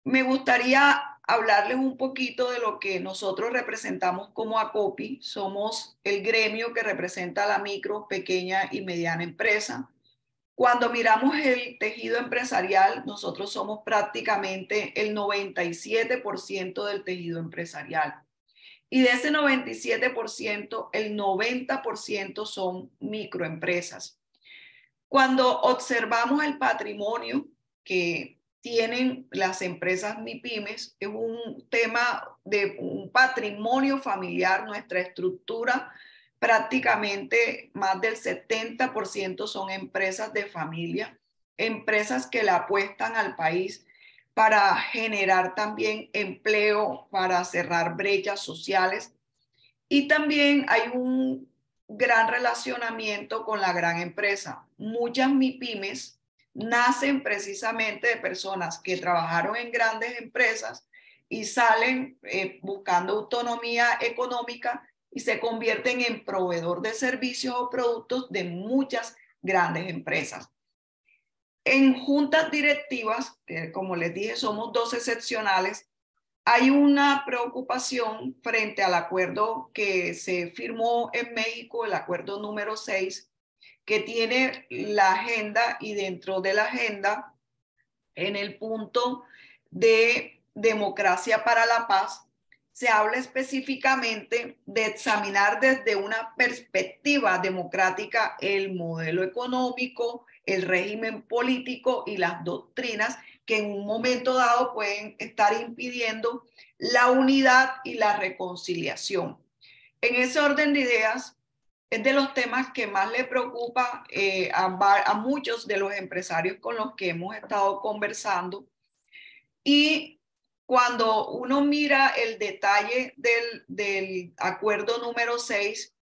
Me gustaría hablarles un poquito de lo que nosotros representamos como ACOPI. Somos el gremio que representa a la micro, pequeña y mediana empresa. Cuando miramos el tejido empresarial, nosotros somos prácticamente el 97% del tejido empresarial. Y de ese 97%, el 90% son microempresas. Cuando observamos el patrimonio que tienen las empresas MIPYMES, es un tema de un patrimonio familiar, nuestra estructura, prácticamente más del 70% son empresas de familia, empresas que le apuestan al país para generar también empleo, para cerrar brechas sociales. Y también hay un gran relacionamiento con la gran empresa. Muchas MIPYMES nacen precisamente de personas que trabajaron en grandes empresas y salen buscando autonomía económica y se convierten en proveedor de servicios o productos de muchas grandes empresas. En juntas directivas, que como les dije somos 12 seccionales, hay una preocupación frente al acuerdo que se firmó en México, el acuerdo número 6, que tiene la agenda y dentro de la agenda, en el punto de democracia para la paz, se habla específicamente de examinar desde una perspectiva democrática el modelo económico, el régimen político y las doctrinas que en un momento dado pueden estar impidiendo la unidad y la reconciliación. En ese orden de ideas, es de los temas que más le preocupa a muchos de los empresarios con los que hemos estado conversando. Y cuando uno mira el detalle del acuerdo número 6,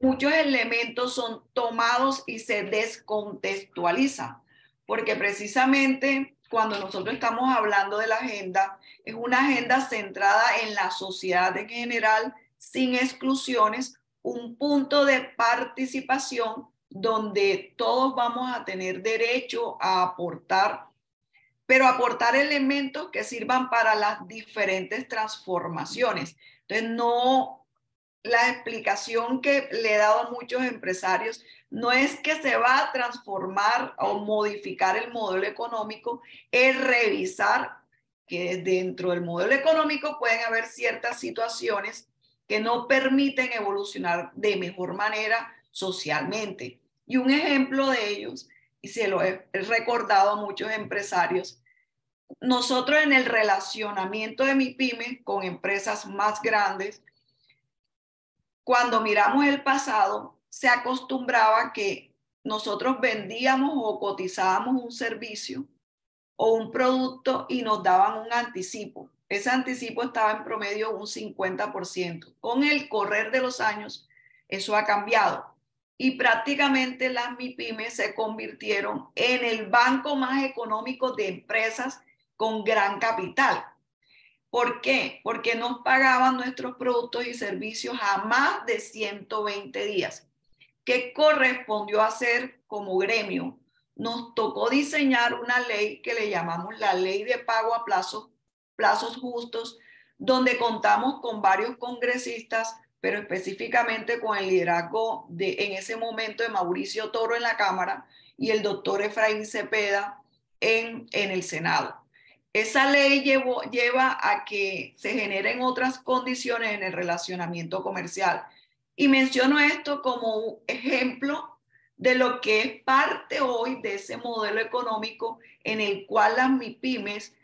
muchos elementos son tomados y se descontextualizan, porque precisamente cuando nosotros estamos hablando de la agenda, es una agenda centrada en la sociedad en general, sin exclusiones, un punto de participación donde todos vamos a tener derecho a aportar, pero aportar elementos que sirvan para las diferentes transformaciones. Entonces, no, la explicación que le he dado a muchos empresarios no es que se va a transformar o modificar el modelo económico, es revisar que dentro del modelo económico pueden haber ciertas situaciones que no permiten evolucionar de mejor manera socialmente. Y un ejemplo de ellos, y se lo he recordado a muchos empresarios, nosotros en el relacionamiento de MIPYME con empresas más grandes, cuando miramos el pasado, se acostumbraba que nosotros vendíamos o cotizábamos un servicio o un producto y nos daban un anticipo. Ese anticipo estaba en promedio un 50%. Con el correr de los años, eso ha cambiado. Y prácticamente las MIPYMES se convirtieron en el banco más económico de empresas con gran capital. ¿Por qué? Porque nos pagaban nuestros productos y servicios a más de 120 días. ¿Qué correspondió hacer como gremio? Nos tocó diseñar una ley que le llamamos la ley de pago a plazos justos, donde contamos con varios congresistas, pero específicamente con el liderazgo en ese momento de Mauricio Toro en la Cámara y el doctor Efraín Cepeda en el Senado. Esa ley lleva a que se generen otras condiciones en el relacionamiento comercial. Y menciono esto como un ejemplo de lo que es parte hoy de ese modelo económico en el cual las MIPYMES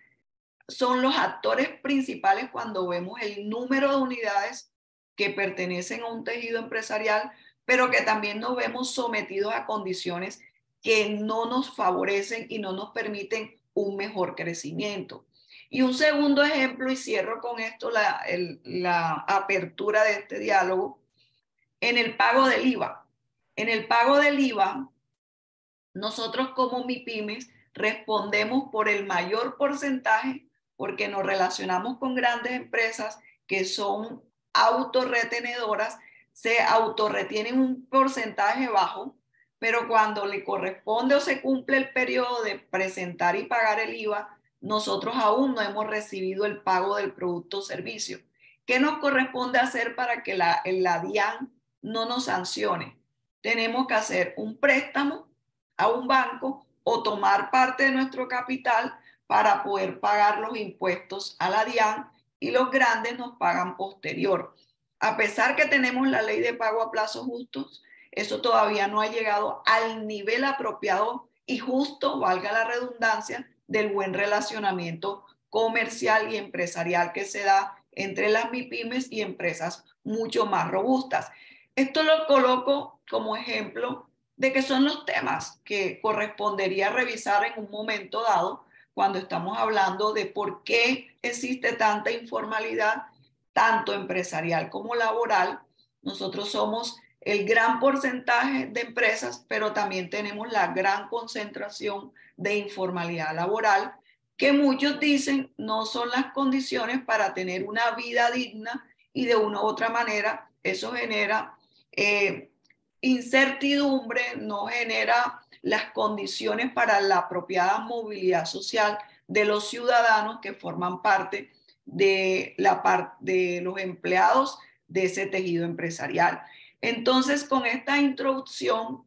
son los actores principales cuando vemos el número de unidades que pertenecen a un tejido empresarial, pero que también nos vemos sometidos a condiciones que no nos favorecen y no nos permiten un mejor crecimiento. Y un segundo ejemplo, y cierro con esto la apertura de este diálogo, en el pago del IVA. En el pago del IVA, nosotros como MIPYMES respondemos por el mayor porcentaje porque nos relacionamos con grandes empresas que son autorretenedoras, se autorretienen un porcentaje bajo, pero cuando le corresponde o se cumple el periodo de presentar y pagar el IVA, nosotros aún no hemos recibido el pago del producto o servicio. ¿Qué nos corresponde hacer para que la DIAN no nos sancione? Tenemos que hacer un préstamo a un banco o tomar parte de nuestro capital para poder pagar los impuestos a la DIAN, y los grandes nos pagan posterior. A pesar que tenemos la ley de pago a plazos justos, eso todavía no ha llegado al nivel apropiado y justo, valga la redundancia, del buen relacionamiento comercial y empresarial que se da entre las MIPYMES y empresas mucho más robustas. Esto lo coloco como ejemplo de que son los temas que correspondería revisar en un momento dado cuando estamos hablando de por qué existe tanta informalidad, tanto empresarial como laboral. Nosotros somos el gran porcentaje de empresas, pero también tenemos la gran concentración de informalidad laboral, que muchos dicen no son las condiciones para tener una vida digna, y de una u otra manera eso genera incertidumbre, no genera las condiciones para la apropiada movilidad social de los ciudadanos que forman parte de los empleados de ese tejido empresarial. Entonces, con esta introducción,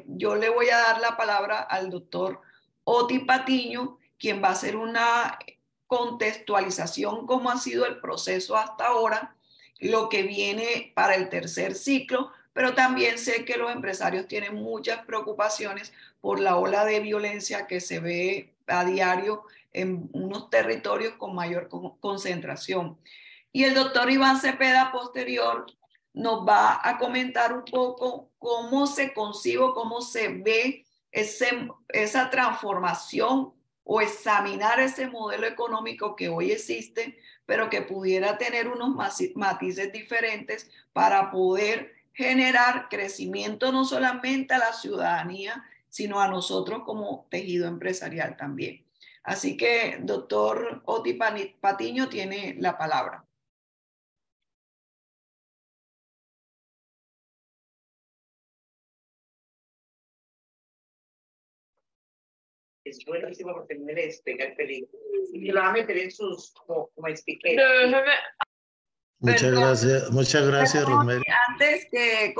yo le voy a dar la palabra al doctor Oti Patiño, quien va a hacer una contextualización cómo ha sido el proceso hasta ahora, lo que viene para el tercer ciclo, pero también sé que los empresarios tienen muchas preocupaciones por la ola de violencia que se ve a diario en unos territorios con mayor concentración. Y el doctor Iván Cepeda posterior nos va a comentar un poco cómo se concibe, cómo se ve esa transformación o examinar ese modelo económico que hoy existe, pero que pudiera tener unos matices diferentes para poder generar crecimiento no solamente a la ciudadanía, sino a nosotros como tejido empresarial también. Así que, doctor Oti Patiño tiene la palabra. Es buenísimo porque me les pega el peligro. Y lo va a meter en sus, como expliqué. Muchas gracias, Rosemary. Antes que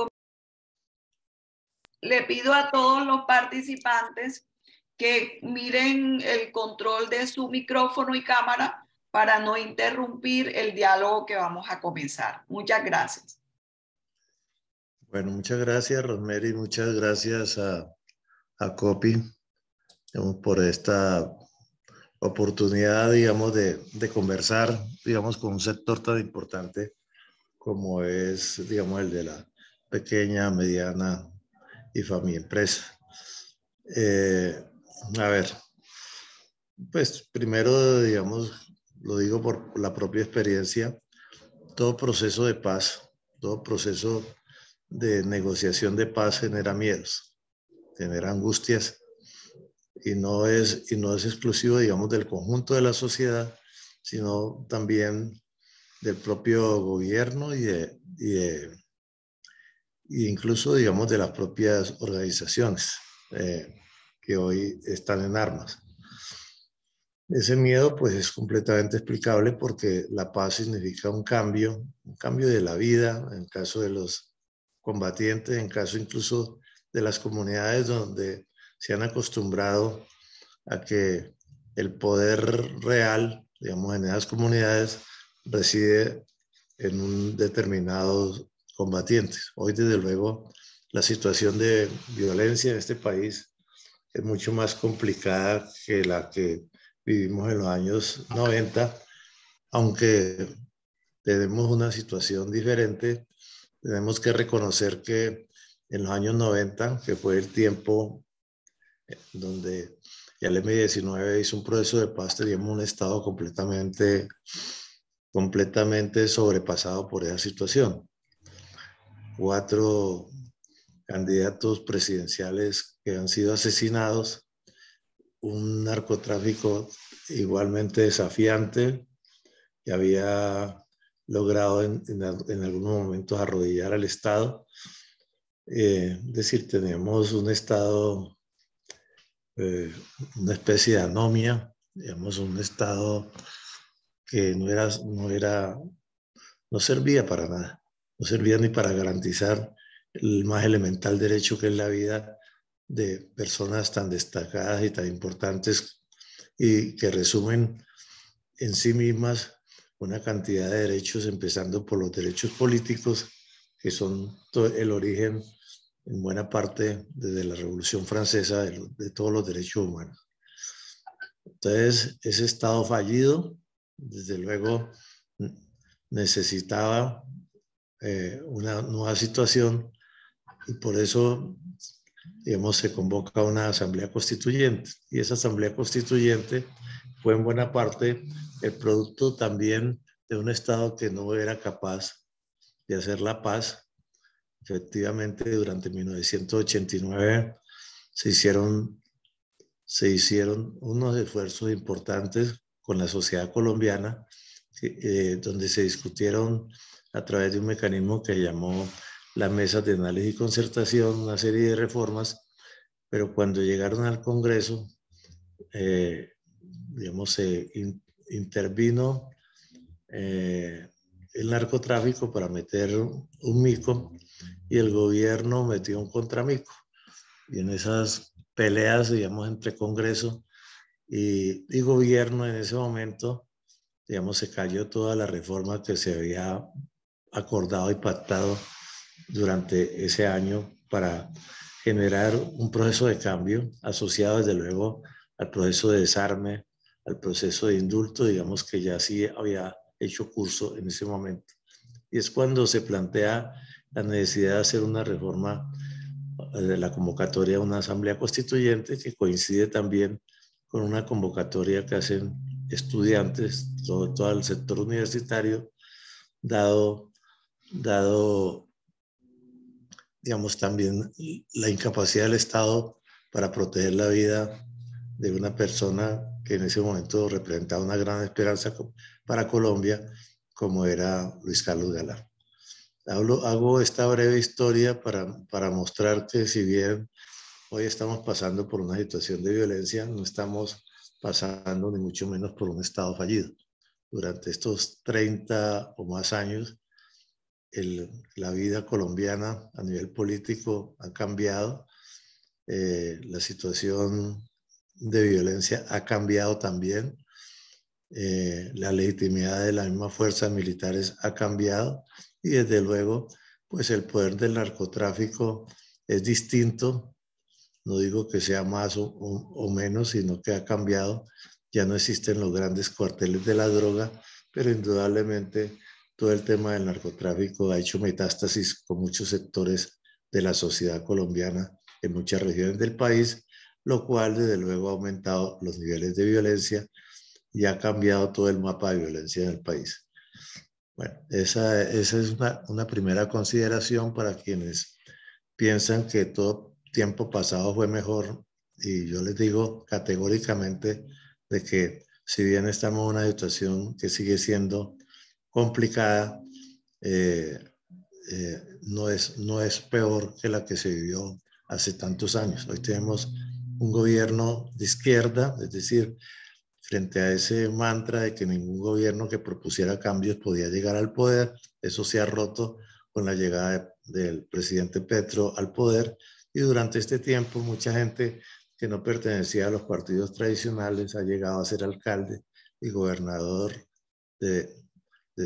le pido a todos los participantes que miren el control de su micrófono y cámara para no interrumpir el diálogo que vamos a comenzar. Muchas gracias. Bueno, muchas gracias, Rosemary. Muchas gracias a COPI, digamos, por esta oportunidad, digamos, de conversar, digamos, con un sector tan importante como es, digamos, el de la pequeña, mediana y familia empresa. A ver, pues primero, digamos, lo digo por la propia experiencia, todo proceso de paz, todo proceso de negociación de paz genera miedos, genera angustias, y no es exclusivo, digamos, del conjunto de la sociedad, sino también del propio gobierno y incluso, digamos, de las propias organizaciones que hoy están en armas. Ese miedo, pues, es completamente explicable porque la paz significa un cambio de la vida, en caso de los combatientes, en caso incluso de las comunidades donde se han acostumbrado a que el poder real, digamos, en esas comunidades reside en un determinado combatiente. Hoy, desde luego, la situación de violencia en este país es mucho más complicada que la que vivimos en los años 90, aunque tenemos una situación diferente. Tenemos que reconocer que en los años 90, que fue el tiempo donde el M-19 hizo un proceso de paz, teníamos un Estado completamente sobrepasado por esa situación. 4 candidatos presidenciales que han sido asesinados, un narcotráfico igualmente desafiante que había logrado en algunos momentos arrodillar al Estado. Es decir, tenemos un Estado, una especie de anomia digamos, un Estado que no servía para nada, no servía ni para garantizar el más elemental derecho que es la vida de personas tan destacadas y tan importantes y que resumen en sí mismas una cantidad de derechos, empezando por los derechos políticos, que son el origen en buena parte desde la Revolución Francesa de todos los derechos humanos. Entonces, ese Estado fallido, desde luego, necesitaba una nueva situación y por eso, digamos, se convoca una asamblea constituyente. Y esa asamblea constituyente fue en buena parte el producto también de un Estado que no era capaz de hacer la paz. Efectivamente, durante 1989 se hicieron unos esfuerzos importantes con la sociedad colombiana, donde se discutieron a través de un mecanismo que llamó las mesas de análisis y concertación, una serie de reformas, pero cuando llegaron al Congreso, digamos, se intervino el narcotráfico para meter un mico y el gobierno metió un contramico. Y en esas peleas, digamos, entre Congreso y gobierno en ese momento, digamos, se cayó toda la reforma que se había acordado y pactado durante ese año para generar un proceso de cambio asociado desde luego al proceso de desarme, al proceso de indulto, digamos que ya sí había hecho curso en ese momento. Y es cuando se plantea la necesidad de hacer una reforma de la convocatoria de una asamblea constituyente que coincide también con una convocatoria que hacen estudiantes, todo el sector universitario, dado digamos, también la incapacidad del Estado para proteger la vida de una persona que en ese momento representaba una gran esperanza para Colombia, como era Luis Carlos Galán. Hago esta breve historia para mostrar que si bien hoy estamos pasando por una situación de violencia, no estamos pasando ni mucho menos por un Estado fallido. Durante estos 30 o más años, la vida colombiana a nivel político ha cambiado, la situación de violencia ha cambiado también, la legitimidad de las mismas fuerzas militares ha cambiado y desde luego pues el poder del narcotráfico es distinto, no digo que sea más o menos, sino que ha cambiado, ya no existen los grandes cuarteles de la droga, pero indudablemente todo el tema del narcotráfico ha hecho metástasis con muchos sectores de la sociedad colombiana en muchas regiones del país, lo cual desde luego ha aumentado los niveles de violencia y ha cambiado todo el mapa de violencia en el país. Bueno, esa es una primera consideración para quienes piensan que todo tiempo pasado fue mejor, y yo les digo categóricamente de que si bien estamos en una situación que sigue siendo complicada, no es peor que la que se vivió hace tantos años. Hoy tenemos un gobierno de izquierda, es decir, frente a ese mantra de que ningún gobierno que propusiera cambios podía llegar al poder, eso se ha roto con la llegada del presidente Petro al poder, y durante este tiempo mucha gente que no pertenecía a los partidos tradicionales ha llegado a ser alcalde y gobernador de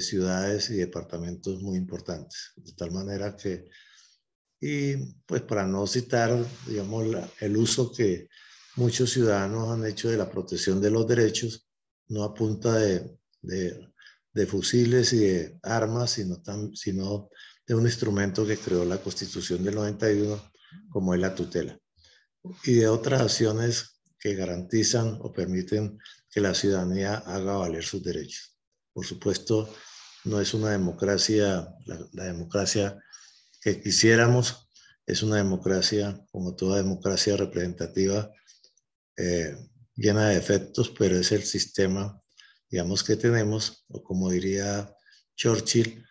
ciudades y departamentos muy importantes. De tal manera que, y pues para no citar, digamos, el uso que muchos ciudadanos han hecho de la protección de los derechos, no a punta de fusiles y de armas, sino de un instrumento que creó la Constitución del 91, como es la tutela, y de otras acciones que garantizan o permiten que la ciudadanía haga valer sus derechos. Por supuesto, no es una democracia, la democracia que quisiéramos, es una democracia, como toda democracia representativa, llena de defectos, pero es el sistema, digamos, que tenemos, o como diría Churchill,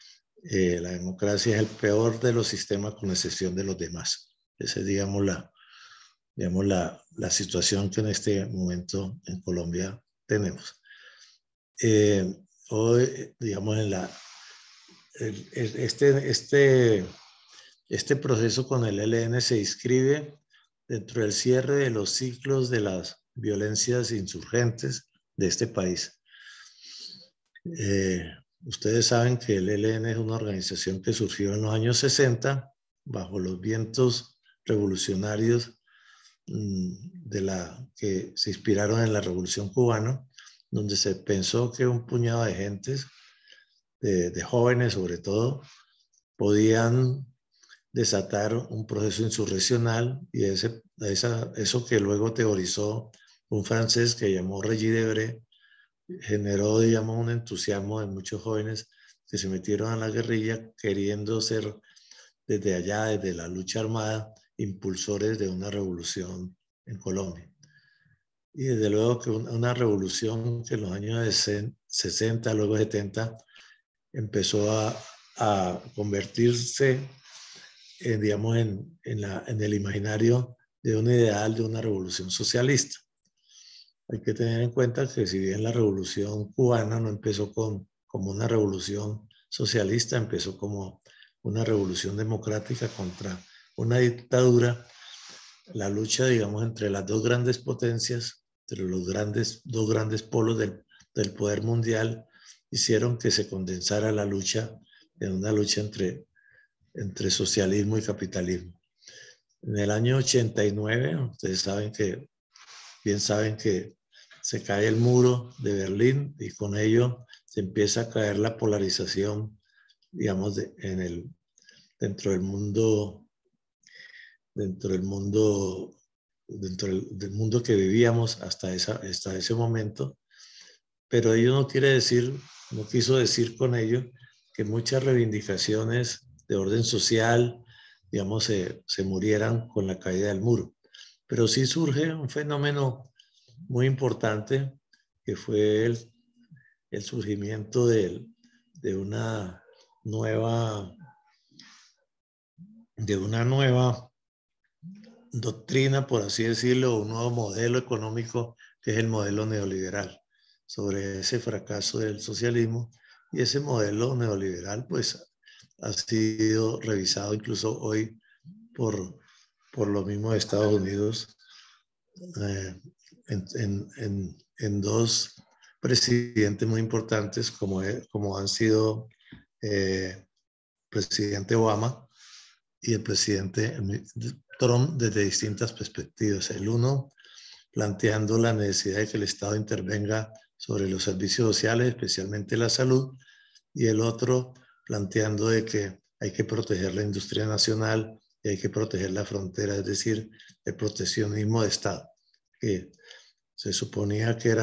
la democracia es el peor de los sistemas con excepción de los demás. Esa es, digamos, la situación que en este momento en Colombia tenemos. Hoy, digamos, este proceso con el ELN se inscribe dentro del cierre de los ciclos de las violencias insurgentes de este país. Ustedes saben que el ELN es una organización que surgió en los años 60 bajo los vientos revolucionarios que se inspiraron en la Revolución Cubana, donde se pensó que un puñado de gentes, de jóvenes sobre todo, podían desatar un proceso insurreccional, y eso que luego teorizó un francés que llamó Regis Debray, generó, digamos, un entusiasmo de muchos jóvenes que se metieron a la guerrilla queriendo ser desde allá, desde la lucha armada, impulsores de una revolución en Colombia. Y desde luego que una revolución que en los años 60, luego 70, empezó a convertirse digamos, en el imaginario de un ideal de una revolución socialista. Hay que tener en cuenta que si bien la revolución cubana no empezó como una revolución socialista, empezó como una revolución democrática contra una dictadura, la lucha, digamos, entre las dos grandes potencias, entre los dos grandes polos del poder mundial, hicieron que se condensara la lucha en una lucha entre socialismo y capitalismo. En el año 89, ustedes bien saben que se cae el muro de Berlín y con ello se empieza a caer la polarización, digamos, dentro del mundo que vivíamos hasta ese momento. Pero ello no quiso decir con ello que muchas reivindicaciones de orden social, digamos, se murieran con la caída del muro. Pero sí surge un fenómeno muy importante que fue el surgimiento de una nueva doctrina, por así decirlo, un nuevo modelo económico que es el modelo neoliberal, sobre ese fracaso del socialismo. Y ese modelo neoliberal pues ha sido revisado incluso hoy por los mismos Estados Unidos en dos presidentes muy importantes como han sido presidente Obama y el presidente Trump, desde distintas perspectivas. El uno planteando la necesidad de que el Estado intervenga sobre los servicios sociales, especialmente la salud, y el otro planteando de que hay que proteger la industria nacional y hay que proteger la frontera, es decir, el proteccionismo de Estado, que se suponía que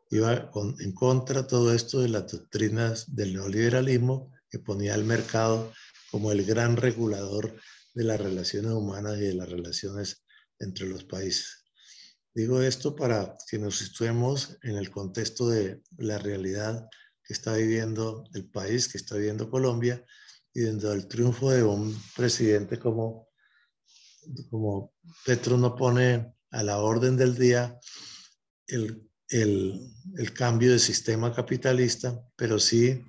iba en contra todo esto de las doctrinas del neoliberalismo, que ponía al mercado como el gran regulador de las relaciones humanas y de las relaciones entre los países. Digo esto para que nos situemos en el contexto de la realidad que está viviendo el país, que está viviendo Colombia, y dentro del triunfo de un presidente como Petro no pone a la orden del día el cambio de sistema capitalista, pero sí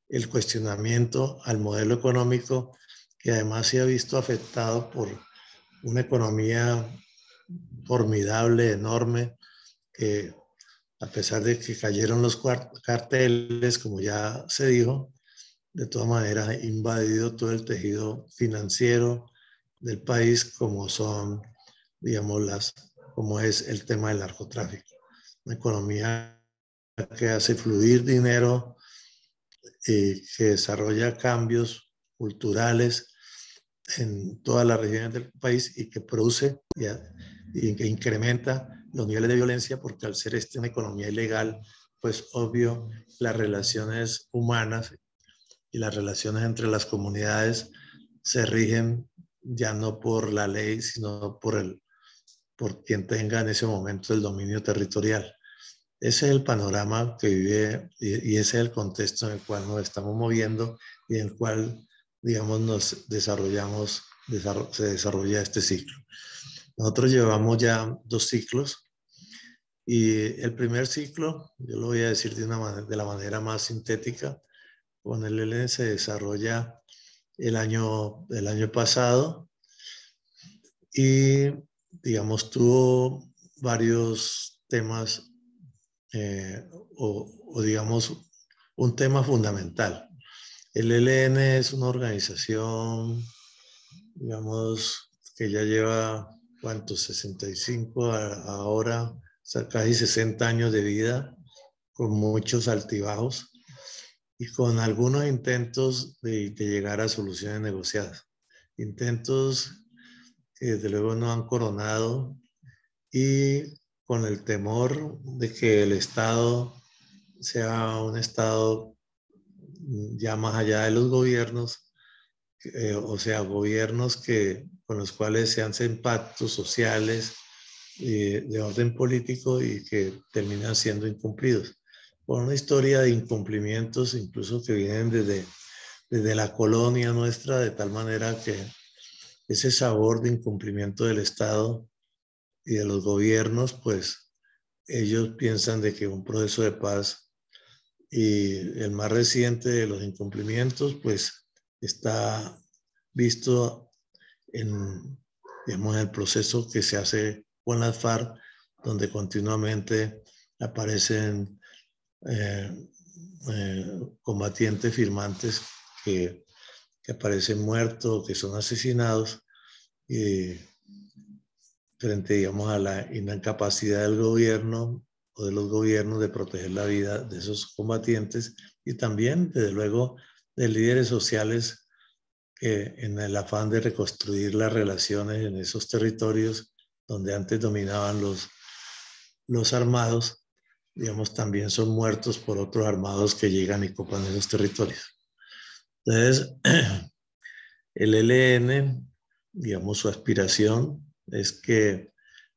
el cuestionamiento al modelo económico, que además se ha visto afectado por una economía formidable, enorme, que a pesar de que cayeron los carteles, como ya se dijo, de todas maneras ha invadido todo el tejido financiero del país, como son, digamos, como es el tema del narcotráfico. Una economía que hace fluir dinero y que desarrolla cambios culturales en todas las regiones del país y que produce y que incrementa los niveles de violencia, porque al ser una economía ilegal, pues obvio, las relaciones humanas y las relaciones entre las comunidades se rigen ya no por la ley, sino por quien tenga en ese momento el dominio territorial. Ese es el panorama que vive y ese es el contexto en el cual nos estamos moviendo y en el cual, digamos, se desarrolla este ciclo. Nosotros llevamos ya 2 ciclos Y el primer ciclo, yo lo voy a decir de la manera más sintética, con el ELN se desarrolla el año pasado y, digamos, tuvo varios temas o digamos, un tema fundamental. El ELN es una organización, digamos, que ya lleva, ¿cuántos? 65 ahora, o sea, casi 60 años de vida, con muchos altibajos y con algunos intentos de llegar a soluciones negociadas. Intentos que desde luego no han coronado y con el temor de que el Estado sea un Estado ya más allá de los gobiernos, o sea, gobiernos con los cuales se hacen pactos sociales de orden político y que terminan siendo incumplidos. Por una historia de incumplimientos, incluso que vienen desde la colonia nuestra, de tal manera que ese sabor de incumplimiento del Estado y de los gobiernos, pues ellos piensan de que un proceso de paz y el más reciente de los incumplimientos, pues está visto en, digamos, el proceso que se hace con las FARC, donde continuamente aparecen combatientes firmantes que aparecen muertos, que son asesinados, y frente, digamos, a la incapacidad del gobierno o de los gobiernos de proteger la vida de esos combatientes y también, desde luego, de líderes sociales que en el afán de reconstruir las relaciones en esos territorios donde antes dominaban los armados, digamos, también son muertos por otros armados que llegan y copan esos territorios. Entonces, el ELN, digamos, su aspiración es que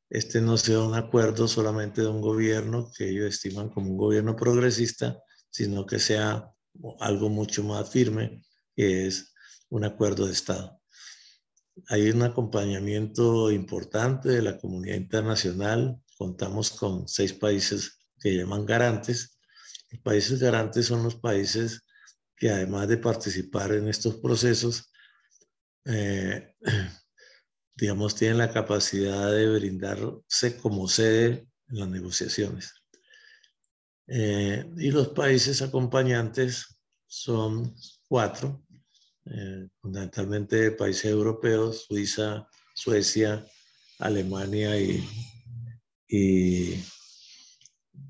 este no sea un acuerdo solamente de un gobierno que ellos estiman como un gobierno progresista, sino que sea algo mucho más firme, que es un acuerdo de Estado. Hay un acompañamiento importante de la comunidad internacional. Contamos con 6 países que llaman garantes. Los países garantes son los países que, además de participar en estos procesos, digamos, tienen la capacidad de brindarse como sede en las negociaciones. Y los países acompañantes son 4, fundamentalmente países europeos: Suiza, Suecia, Alemania y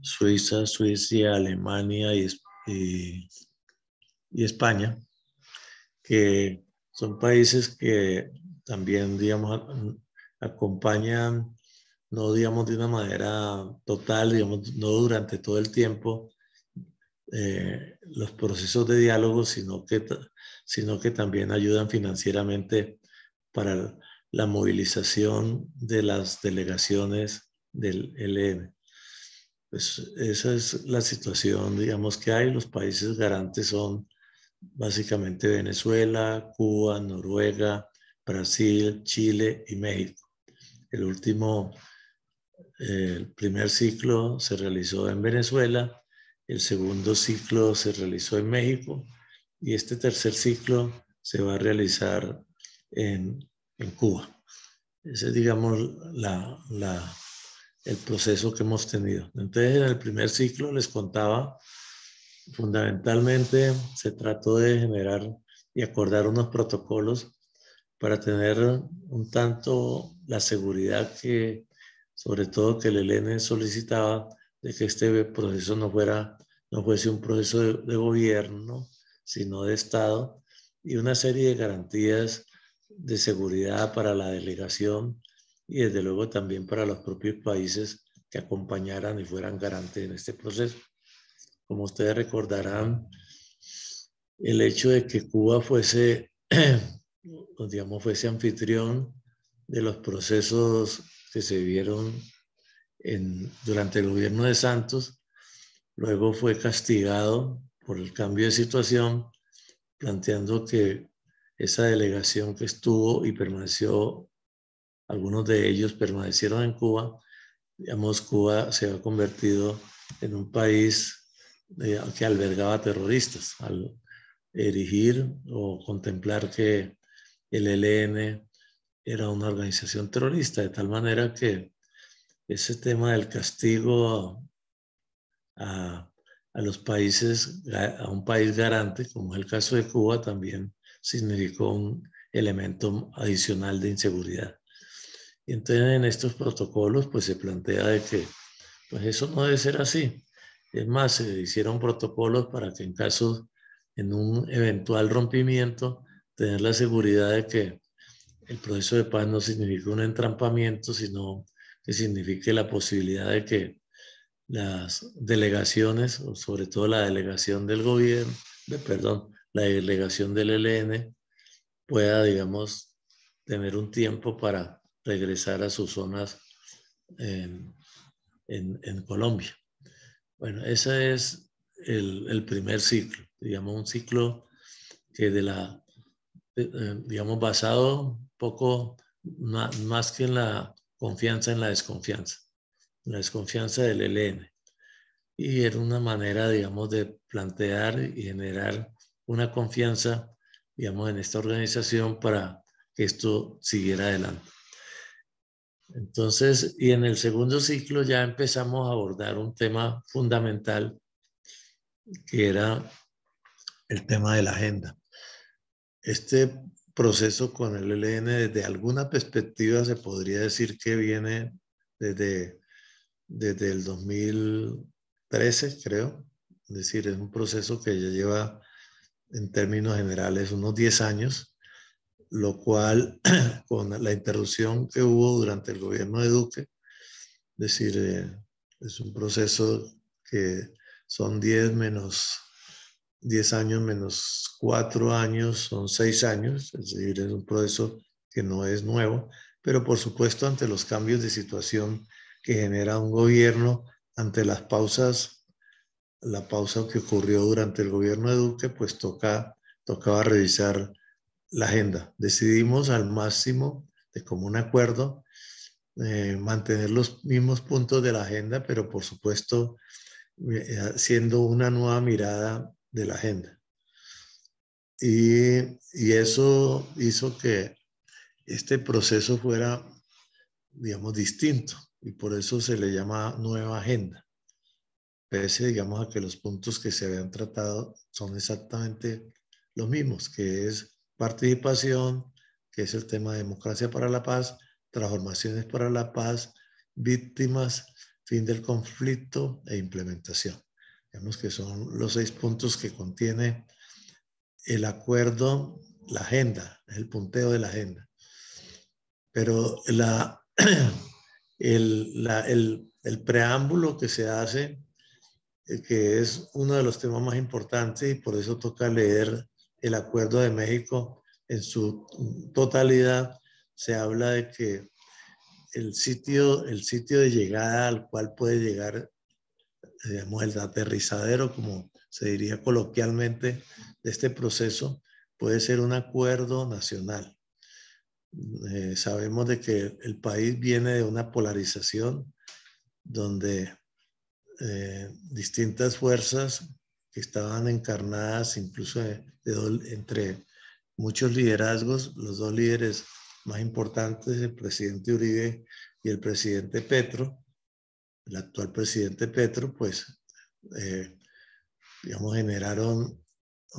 Suiza, Alemania y España, que son países que también, digamos, acompañan, no digamos de una manera total, digamos, no durante todo el tiempo, los procesos de diálogo, sino que también ayudan financieramente para la movilización de las delegaciones del ELN. Pues esa es la situación, digamos, que hay. Los países garantes son básicamente Venezuela, Cuba, Noruega, Brasil, Chile y México. El primer ciclo se realizó en Venezuela, el segundo ciclo se realizó en México y este tercer ciclo se va a realizar en Cuba. Ese es, digamos, el proceso que hemos tenido. Entonces, en el primer ciclo les contaba, fundamentalmente se trató de generar y acordar unos protocolos para tener un tanto la seguridad que, sobre todo, que el ELN solicitaba, de que este proceso no fuese un proceso de gobierno, sino de Estado, y una serie de garantías de seguridad para la delegación y desde luego también para los propios países que acompañaran y fueran garantes en este proceso. Como ustedes recordarán, el hecho de que Cuba fuese, digamos, fuese anfitrión de los procesos que se vieron durante el gobierno de Santos, luego fue castigado por el cambio de situación, planteando que esa delegación que estuvo y permaneció, algunos de ellos permanecieron en Cuba, digamos, Cuba se ha convertido en un país que albergaba terroristas al erigir o contemplar que el ELN era una organización terrorista, de tal manera que ese tema del castigo a los países, a un país garante, como es el caso de Cuba, también significó un elemento adicional de inseguridad. Y entonces en estos protocolos pues se plantea de que pues eso no debe ser así. Es más, se hicieron protocolos para que en un eventual rompimiento, tener la seguridad de que el proceso de paz no significa un entrampamiento, sino que signifique la posibilidad de que las delegaciones, o sobre todo la delegación del gobierno, perdón, la delegación del ELN, pueda, digamos, tener un tiempo para regresar a sus zonas en Colombia. Bueno, ese es el primer ciclo, digamos, un ciclo que digamos, basado un poco más que en la confianza, en la desconfianza del ELN. Y era una manera, digamos, de plantear y generar una confianza, digamos, en esta organización para que esto siguiera adelante. Entonces, y en el segundo ciclo ya empezamos a abordar un tema fundamental que era el tema de la agenda. Este proceso con el ELN desde alguna perspectiva se podría decir que viene desde el 2013, creo. Es decir, es un proceso que ya lleva en términos generales unos 10 años, lo cual con la interrupción que hubo durante el gobierno de Duque, es decir, es un proceso que son 10 años menos 4 años, son 6 años, es decir, es un proceso que no es nuevo, pero por supuesto ante los cambios de situación que genera un gobierno, ante las pausas, la pausa que ocurrió durante el gobierno de Duque, pues tocaba revisar la agenda. Decidimos al máximo, de común acuerdo, mantener los mismos puntos de la agenda, pero por supuesto haciendo una nueva mirada de la agenda. Y eso hizo que este proceso fuera, digamos, distinto, y por eso se le llama nueva agenda. Pese, digamos, a que los puntos que se habían tratado son exactamente los mismos, que es participación, que es el tema de democracia para la paz, transformaciones para la paz, víctimas, fin del conflicto e implementación. Digamos que son los 6 puntos que contiene el acuerdo, la agenda, el punteo de la agenda. Pero el preámbulo que se hace, que es uno de los temas más importantes, y por eso toca leer el Acuerdo de México en su totalidad, se habla de que el sitio de llegada al cual puede llegar, digamos, el aterrizadero, como se diría coloquialmente, de este proceso, puede ser un acuerdo nacional. Sabemos de que el país viene de una polarización donde distintas fuerzas que estaban encarnadas incluso entre muchos liderazgos, los 2 líderes más importantes, el presidente Uribe y el presidente Petro, el actual presidente Petro, pues, digamos, generaron,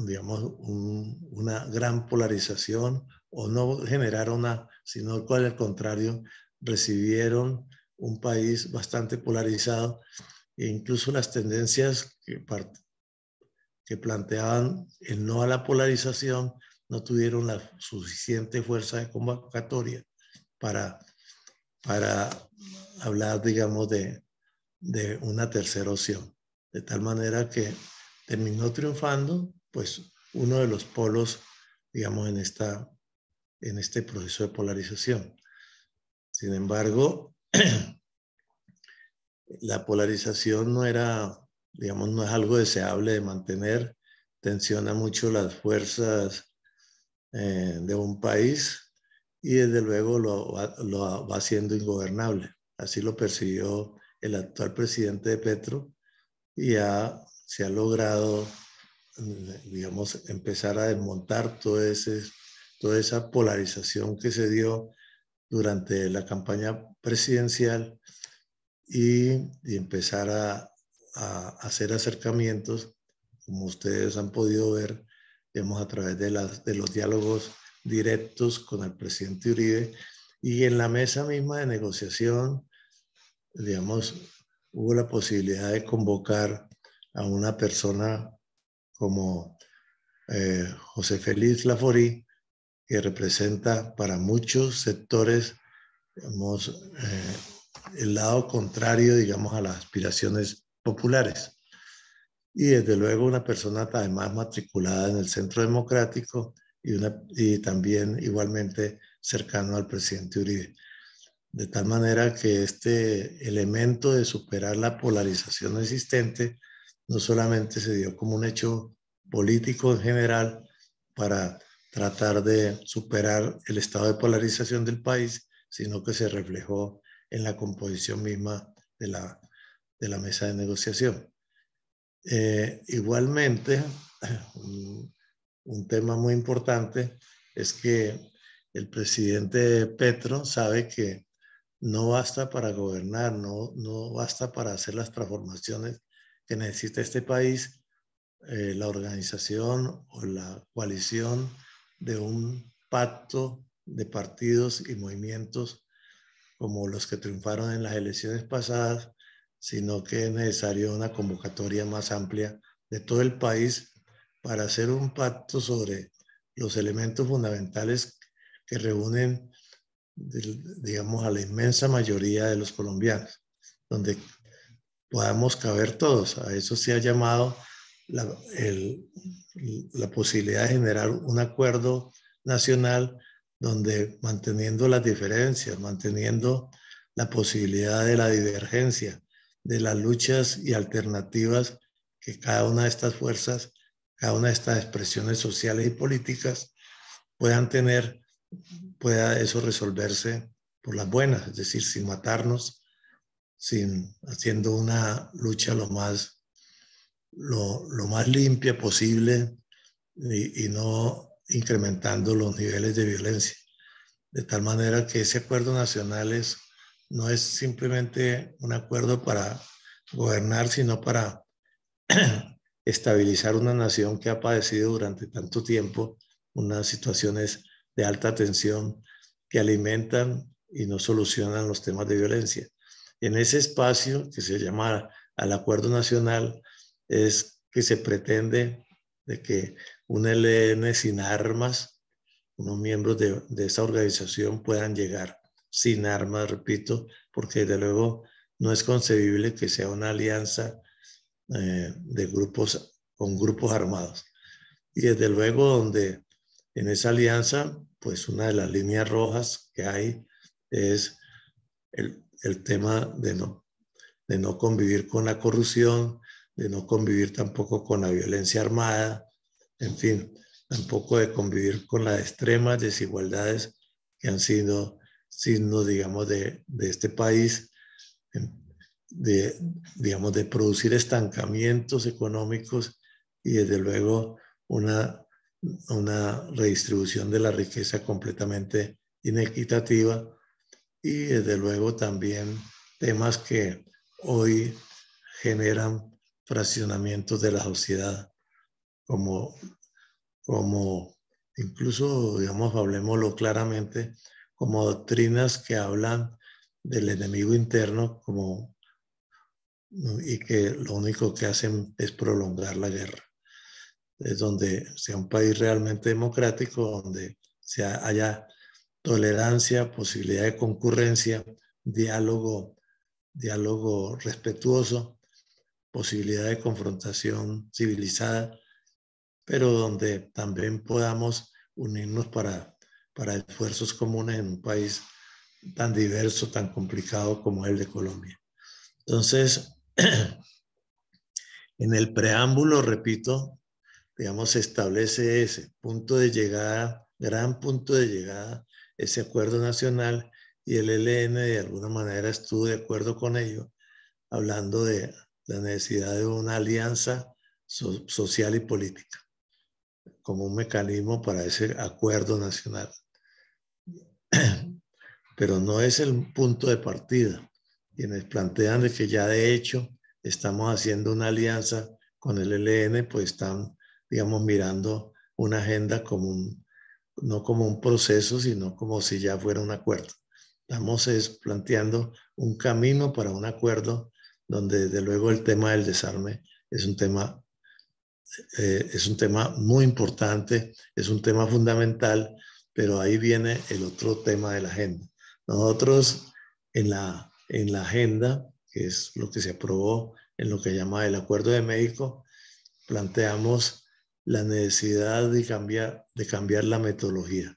digamos, una gran polarización, o no generaron sino al contrario, recibieron un país bastante polarizado, e incluso las tendencias que planteaban el no a la polarización no tuvieron la suficiente fuerza de convocatoria para hablar, digamos, de una tercera opción. De tal manera que terminó triunfando, pues, uno de los polos, digamos, en este proceso de polarización. Sin embargo, la polarización no era, digamos, no es algo deseable de mantener, tensiona mucho las fuerzas de un país, y desde luego lo va haciendo ingobernable. así lo percibió el actual presidente de Petro, y se ha logrado, digamos, empezar a desmontar toda esa polarización que se dio durante la campaña presidencial y empezar a hacer acercamientos, como ustedes han podido ver, digamos, a través de los diálogos directos con el presidente Uribe, y en la mesa misma de negociación, digamos, hubo la posibilidad de convocar a una persona como José Félix Laforí, que representa para muchos sectores, digamos, el lado contrario, digamos, a las aspiraciones populares. Y desde luego una persona además matriculada en el Centro Democrático y también igualmente cercano al presidente Uribe. De tal manera que este elemento de superar la polarización existente no solamente se dio como un hecho político en general para tratar de superar el estado de polarización del país, sino que se reflejó en la composición misma de la mesa de negociación. Igualmente, un tema muy importante es que el presidente Petro sabe que no basta para gobernar, no basta para hacer las transformaciones que necesita este país, la organización o la coalición de un pacto de partidos y movimientos como los que triunfaron en las elecciones pasadas, sino que es necesario una convocatoria más amplia de todo el país para hacer un pacto sobre los elementos fundamentales que reúnen, digamos, a la inmensa mayoría de los colombianos, donde podamos caber todos. A eso se ha llamado la posibilidad de generar un acuerdo nacional donde, manteniendo las diferencias, manteniendo la posibilidad de la divergencia, de las luchas y alternativas que cada una de estas fuerzas, cada una de estas expresiones sociales y políticas puedan tener, pueda eso resolverse por las buenas, es decir, sin matarnos, haciendo una lucha lo más limpia posible y no incrementando los niveles de violencia. De tal manera que ese acuerdo nacional no es simplemente un acuerdo para gobernar, sino para estabilizar una nación que ha padecido durante tanto tiempo unas situaciones de alta tensión que alimentan y no solucionan los temas de violencia. En ese espacio que se llama al Acuerdo Nacional es que se pretende de que un ELN sin armas, unos miembros de esa organización puedan llegar sin armas, repito, porque desde luego no es concebible que sea una alianza de grupos con grupos armados. Y desde luego donde en esa alianza, pues una de las líneas rojas que hay es el tema de no convivir con la corrupción, de no convivir tampoco con la violencia armada, en fin, tampoco de convivir con las extremas desigualdades que han sido signos, digamos, de este país, digamos, de producir estancamientos económicos y desde luego una redistribución de la riqueza completamente inequitativa, y desde luego también temas que hoy generan fraccionamientos de la sociedad, como incluso, digamos, hablemoslo claramente, como doctrinas que hablan del enemigo interno y que lo único que hacen es prolongar la guerra. Es donde sea un país realmente democrático, donde haya tolerancia, posibilidad de concurrencia, diálogo respetuoso, posibilidad de confrontación civilizada, pero donde también podamos unirnos para esfuerzos comunes en un país tan diverso, tan complicado como el de Colombia. Entonces, en el preámbulo, repito, digamos, se establece ese punto de llegada, gran punto de llegada, ese acuerdo nacional y el ELN de alguna manera estuvo de acuerdo con ello, hablando de la necesidad de una alianza social y política como un mecanismo para ese acuerdo nacional. Pero no es el punto de partida. Quienes plantean de que ya de hecho estamos haciendo una alianza con el ELN, pues están, digamos, mirando una agenda como no como un proceso, sino como si ya fuera un acuerdo. Estamos planteando un camino para un acuerdo donde desde luego el tema del desarme es un tema muy importante, es un tema fundamental, pero ahí viene el otro tema de la agenda. Nosotros en la agenda, que es lo que se aprobó en lo que llama el Acuerdo de México, planteamos la necesidad de cambiar la metodología.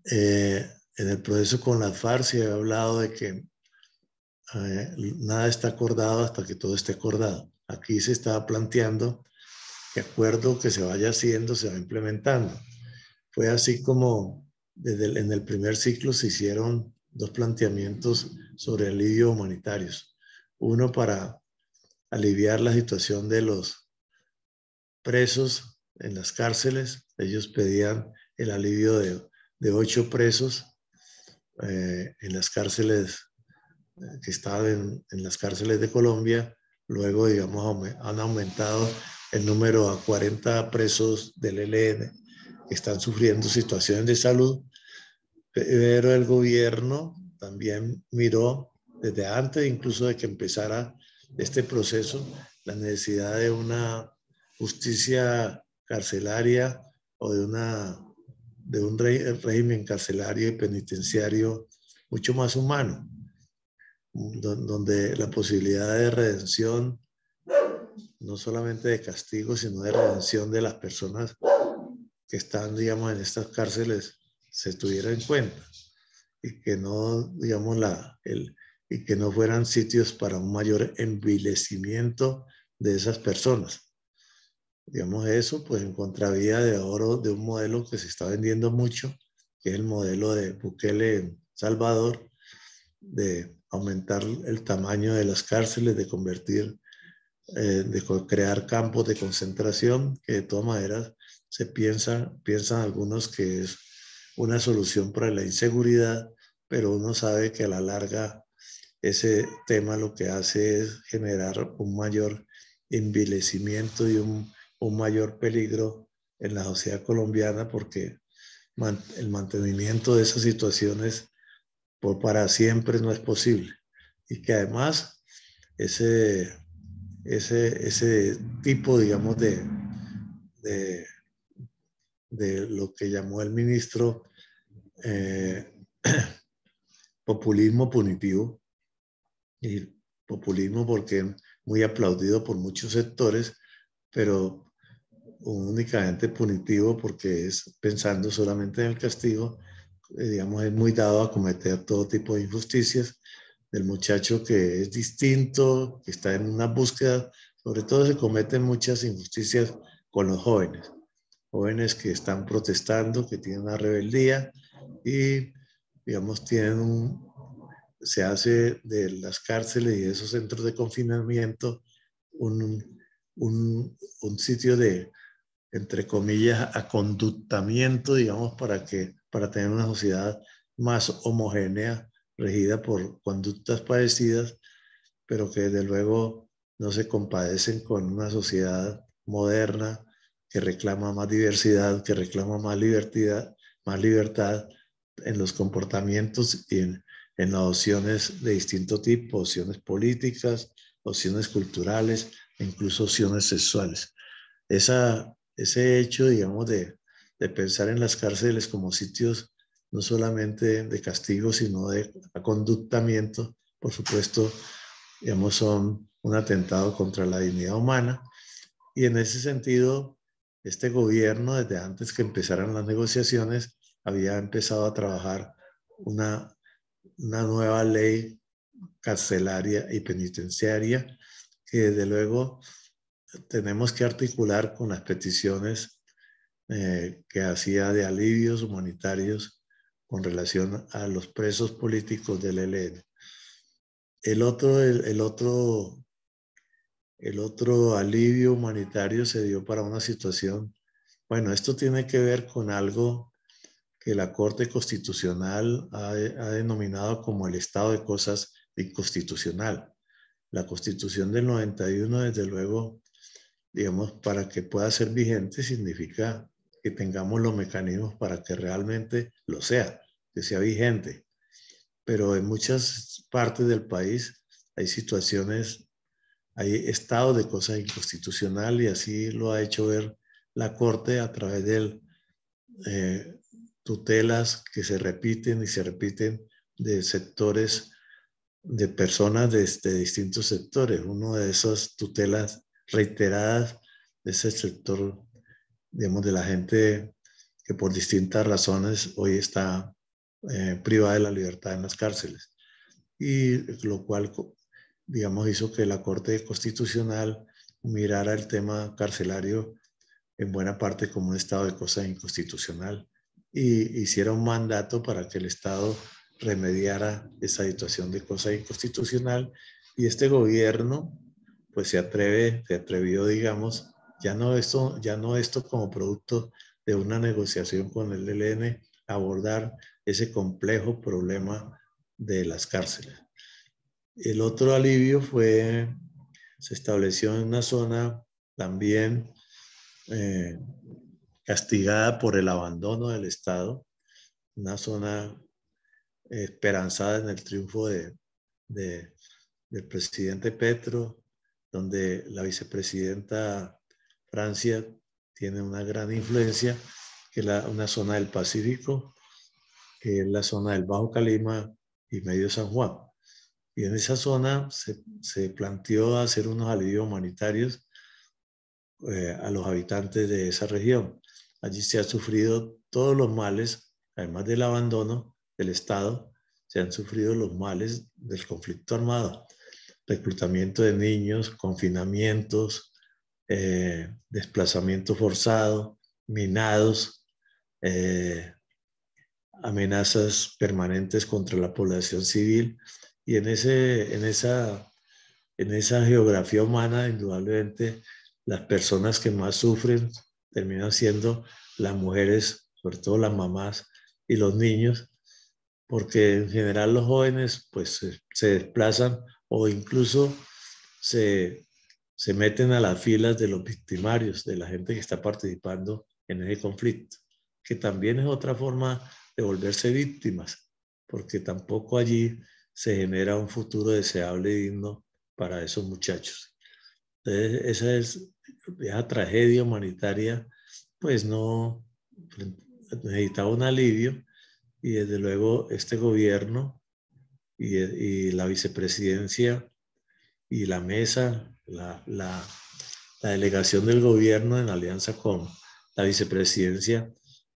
En el proceso con las FARC se ha hablado de que nada está acordado hasta que todo esté acordado. Aquí se estaba planteando que acuerdo que se vaya haciendo se va implementando. Fue así como en el primer ciclo se hicieron dos planteamientos sobre alivios humanitarios. Uno para aliviar la situación de los presos en las cárceles. Ellos pedían el alivio de 8 presos en las cárceles que estaban en las cárceles de Colombia. Luego, digamos, han aumentado el número a 40 presos del ELN que están sufriendo situaciones de salud, pero el gobierno también miró desde antes incluso de que empezara este proceso la necesidad de una justicia carcelaria o de un régimen carcelario y penitenciario mucho más humano, donde la posibilidad de redención, no solamente de castigo, sino de redención de las personas que están, digamos, en estas cárceles, se tuviera en cuenta y que no, digamos, y que no fueran sitios para un mayor envilecimiento de esas personas. Digamos eso, pues en contravía de oro de un modelo que se está vendiendo mucho, que es el modelo de Bukele en Salvador, de aumentar el tamaño de las cárceles, de crear campos de concentración, que de todas maneras piensan algunos que es una solución para la inseguridad, pero uno sabe que a la larga ese tema lo que hace es generar un mayor envilecimiento y un mayor peligro en la sociedad colombiana, porque el mantenimiento de esas situaciones para siempre no es posible. Y que además ese tipo, digamos, de lo que llamó el ministro populismo punitivo, y populismo porque muy aplaudido por muchos sectores, pero únicamente punitivo porque es pensando solamente en el castigo, digamos, es muy dado a cometer todo tipo de injusticias. Del muchacho que es distinto, que está en una búsqueda, sobre todo se cometen muchas injusticias con los jóvenes, jóvenes que están protestando, que tienen una rebeldía y, digamos, se hace de las cárceles y de esos centros de confinamiento un sitio de, entre comillas, aconductamiento, digamos, para tener una sociedad más homogénea, regida por conductas parecidas, pero que desde luego no se compadecen con una sociedad moderna que reclama más diversidad, que reclama más libertad en los comportamientos y en las opciones de distinto tipo, opciones políticas, opciones culturales e incluso opciones sexuales. Ese hecho, digamos, de pensar en las cárceles como sitios no solamente de castigo, sino de aconductamiento, por supuesto, digamos, son un atentado contra la dignidad humana. Y en ese sentido, este gobierno, desde antes que empezaran las negociaciones, había empezado a trabajar una nueva ley carcelaria y penitenciaria que desde luego tenemos que articular con las peticiones que hacía de alivios humanitarios con relación a los presos políticos del ELN. El otro alivio humanitario se dio para una situación, bueno, esto tiene que ver con algo que la Corte Constitucional ha denominado como el estado de cosas inconstitucional. La Constitución del 91, desde luego, digamos, para que pueda ser vigente, significa que tengamos los mecanismos para que realmente lo sea, que sea vigente. Pero en muchas partes del país hay situaciones, hay estados de cosas inconstitucional y así lo ha hecho ver la Corte a través de tutelas que se repiten y se repiten de sectores, de personas de distintos sectores. Uno de esas tutelas reiteradas es el sector, digamos, de la gente que por distintas razones hoy está privada de la libertad en las cárceles. Y lo cual, digamos, hizo que la Corte Constitucional mirara el tema carcelario en buena parte como un estado de cosas inconstitucional y hiciera un mandato para que el Estado remediara esa situación de cosa inconstitucional. Y este gobierno pues se atrevió, digamos, ya no esto como producto de una negociación con el ELN, abordar ese complejo problema de las cárceles. El otro alivio se estableció en una zona también castigada por el abandono del Estado, una zona esperanzada en el triunfo del presidente Petro, donde la vicepresidenta Francia tiene una gran influencia, que es una zona del Pacífico, que es la zona del Bajo Calima y Medio San Juan. Y en esa zona se planteó hacer unos alivios humanitarios a los habitantes de esa región. Allí se han sufrido todos los males, además del abandono del Estado, se han sufrido los males del conflicto armado, reclutamiento de niños, confinamientos, desplazamiento forzado, minados, amenazas permanentes contra la población civil. Y en esa geografía humana, indudablemente, las personas que más sufren terminan siendo las mujeres, sobre todo las mamás y los niños, porque en general los jóvenes pues se desplazan o incluso se meten a las filas de los victimarios, de la gente que está participando en ese conflicto, que también es otra forma de volverse víctimas, porque tampoco allí se genera un futuro deseable y digno para esos muchachos. Entonces, esa tragedia humanitaria, pues no necesitaba un alivio y desde luego este gobierno y la vicepresidencia y la mesa, la delegación del gobierno en alianza con la vicepresidencia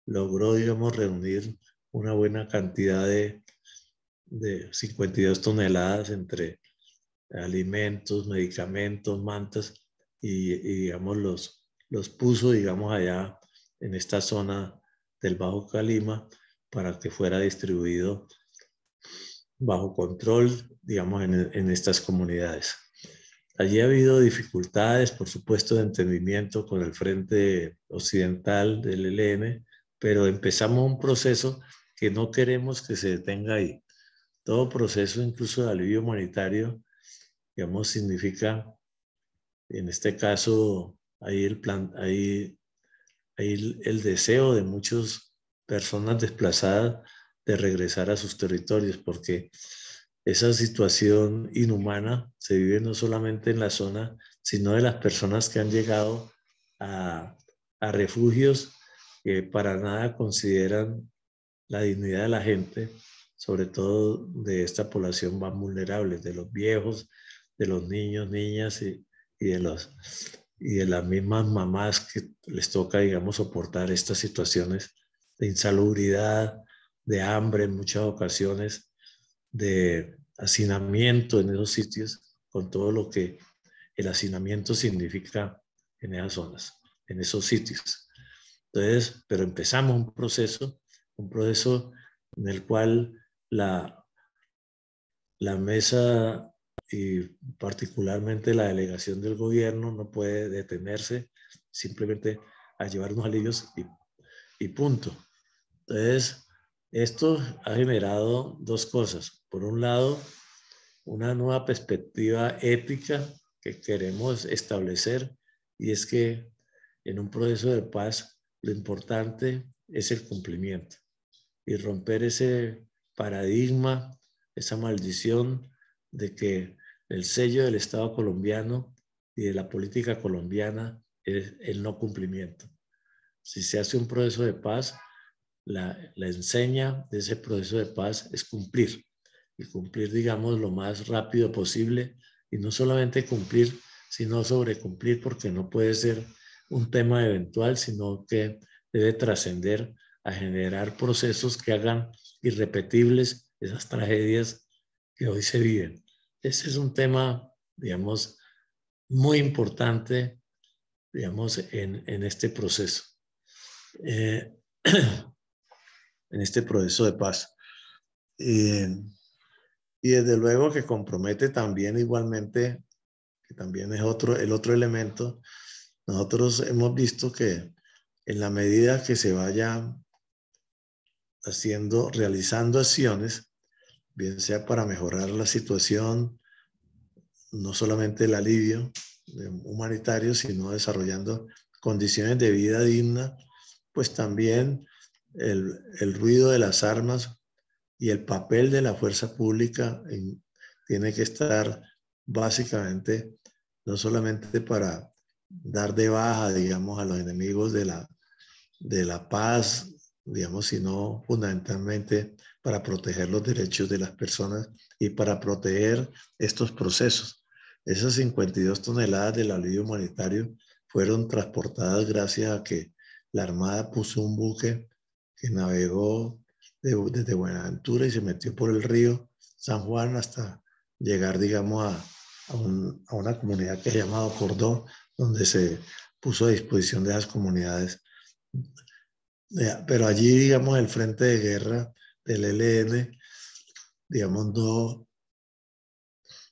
logró, digamos, reunir una buena cantidad de 52 toneladas entre alimentos, medicamentos, mantas, y digamos, los puso, digamos, allá en esta zona del Bajo Calima para que fuera distribuido bajo control, digamos, en estas comunidades. Allí ha habido dificultades, por supuesto, de entendimiento con el frente occidental del ELN, pero empezamos un proceso que no queremos que se detenga ahí. Todo proceso, incluso de alivio humanitario, digamos, significa, en este caso, hay el deseo de muchas personas desplazadas de regresar a sus territorios, porque esa situación inhumana se vive no solamente en la zona, sino de las personas que han llegado a refugios que para nada consideran la dignidad de la gente, sobre todo de esta población más vulnerable, de los viejos, de los niños, niñas y de las mismas mamás que les toca, digamos, soportar estas situaciones de insalubridad, de hambre en muchas ocasiones, de hacinamiento en esos sitios, con todo lo que el hacinamiento significa en esas zonas, en esos sitios. Entonces, pero empezamos un proceso en el cual la mesa y particularmente la delegación del gobierno no puede detenerse simplemente a llevar unos alivios y punto. Entonces, esto ha generado dos cosas. Por un lado, una nueva perspectiva ética que queremos establecer, y es que en un proceso de paz lo importante es el cumplimiento y romper ese paradigma, esa maldición de que el sello del Estado colombiano y de la política colombiana es el no cumplimiento. Si se hace un proceso de paz, la enseña de ese proceso de paz es cumplir, y cumplir, digamos, lo más rápido posible, y no solamente cumplir, sino sobrecumplir, porque no puede ser un tema eventual, sino que debe trascender a generar procesos que hagan irrepetibles esas tragedias que hoy se viven. Ese es un tema, digamos, muy importante, digamos, en este proceso. En este proceso de paz. Y desde luego que compromete también igualmente, que también es el otro elemento. Nosotros hemos visto que en la medida que se vaya realizando acciones, bien sea para mejorar la situación, no solamente el alivio humanitario, sino desarrollando condiciones de vida digna, pues también el ruido de las armas y el papel de la fuerza pública tiene que estar básicamente no solamente para dar de baja, digamos, a los enemigos de la paz, digamos, sino fundamentalmente para proteger los derechos de las personas y para proteger estos procesos. Esas 52 toneladas del alivio humanitario fueron transportadas gracias a que la Armada puso un buque que navegó desde Buenaventura y se metió por el río San Juan hasta llegar, digamos, a una comunidad que se llama Cordó, donde se puso a disposición de esas comunidades. Pero allí, digamos, el frente de guerra del ELN, digamos,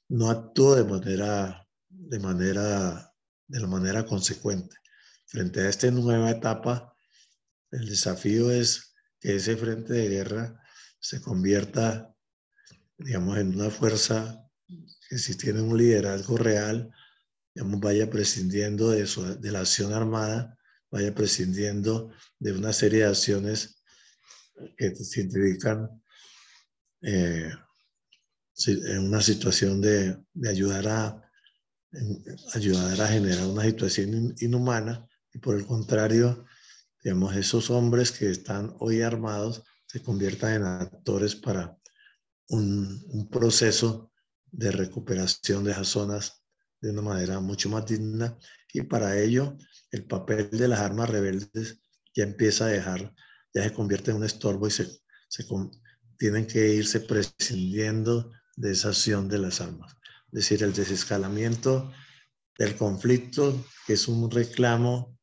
no actuó de la manera consecuente. Frente a esta nueva etapa, el desafío es que ese frente de guerra se convierta, digamos, en una fuerza que, si tiene un liderazgo real, digamos, vaya prescindiendo de la acción armada, vaya prescindiendo de una serie de acciones que significan en una situación de ayudar a generar una situación inhumana, y por el contrario, digamos, esos hombres que están hoy armados se conviertan en actores para un proceso de recuperación de esas zonas de una manera mucho más digna, y para ello el papel de las armas rebeldes ya empieza a ya se convierte en un estorbo, y tienen que irse prescindiendo de esa acción de las armas. Es decir, el desescalamiento del conflicto, que es un reclamo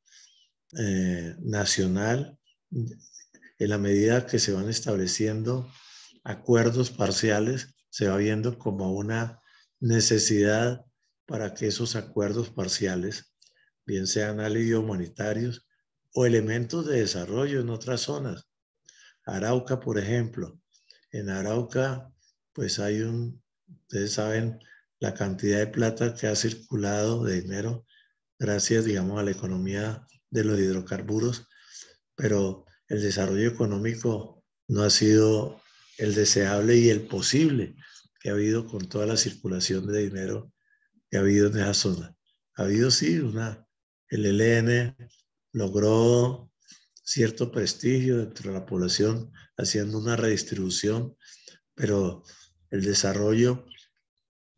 nacional, en la medida que se van estableciendo acuerdos parciales, se va viendo como una necesidad para que esos acuerdos parciales, bien sean alivios humanitarios o elementos de desarrollo en otras zonas. Arauca, por ejemplo. En Arauca, pues ustedes saben la cantidad de plata que ha circulado de dinero gracias, digamos, a la economía de los hidrocarburos, pero el desarrollo económico no ha sido el deseable y el posible que ha habido con toda la circulación de dinero que ha habido en esa zona. Ha habido, sí, el ELN logró cierto prestigio dentro de la población haciendo una redistribución, pero el desarrollo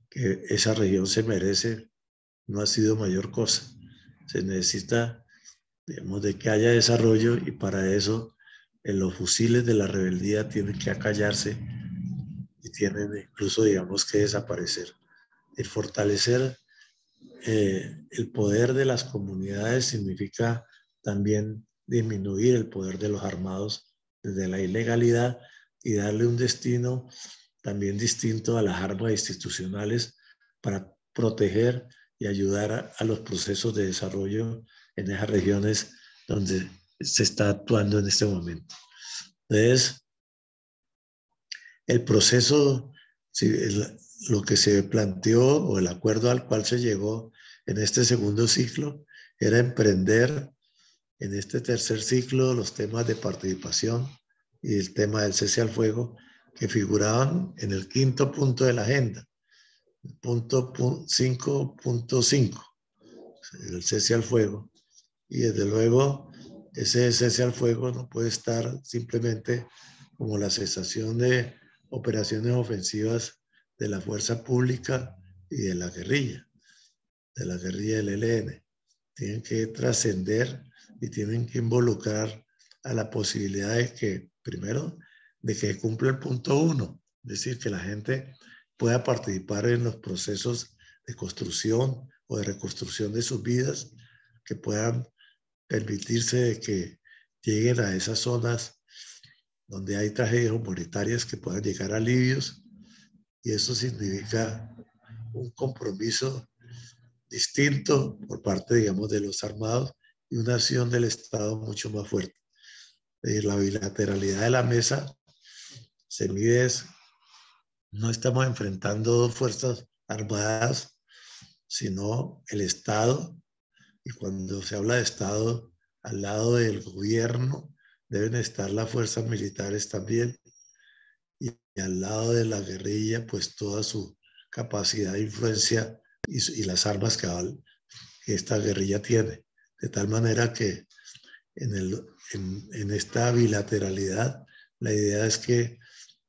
que esa región se merece no ha sido mayor cosa. Se necesita, digamos, de que haya desarrollo, y para eso los fusiles de la rebeldía tienen que acallarse y tienen incluso, digamos, que desaparecer. El fortalecer el poder de las comunidades significa también disminuir el poder de los armados desde la ilegalidad, y darle un destino también distinto a las armas institucionales para proteger y ayudar a los procesos de desarrollo en esas regiones donde se está actuando en este momento. Entonces, el proceso, lo que se planteó o el acuerdo al cual se llegó en este segundo ciclo era emprender en este tercer ciclo los temas de participación y el tema del cese al fuego que figuraban en el quinto punto de la agenda, punto 5.5, el cese al fuego. Y desde luego ese cese al fuego no puede estar simplemente como la cesación de operaciones ofensivas de la fuerza pública y de la guerrilla del ELN. Tienen que trascender y tienen que involucrar a la posibilidad de que, primero, de que cumpla el punto 1, es decir, que la gente pueda participar en los procesos de construcción o de reconstrucción de sus vidas, que puedan permitirse de que lleguen a esas zonas donde hay tragedias humanitarias, que puedan llegar a alivios, y eso significa un compromiso distinto por parte, digamos, de los armados y una acción del Estado mucho más fuerte. La bilateralidad de la mesa se mide, no estamos enfrentando dos fuerzas armadas, sino el Estado, y cuando se habla de Estado, al lado del gobierno deben estar las fuerzas militares también, y al lado de la guerrilla, pues toda su capacidad de influencia y las armas que esta guerrilla tiene. De tal manera que en esta bilateralidad, la idea es que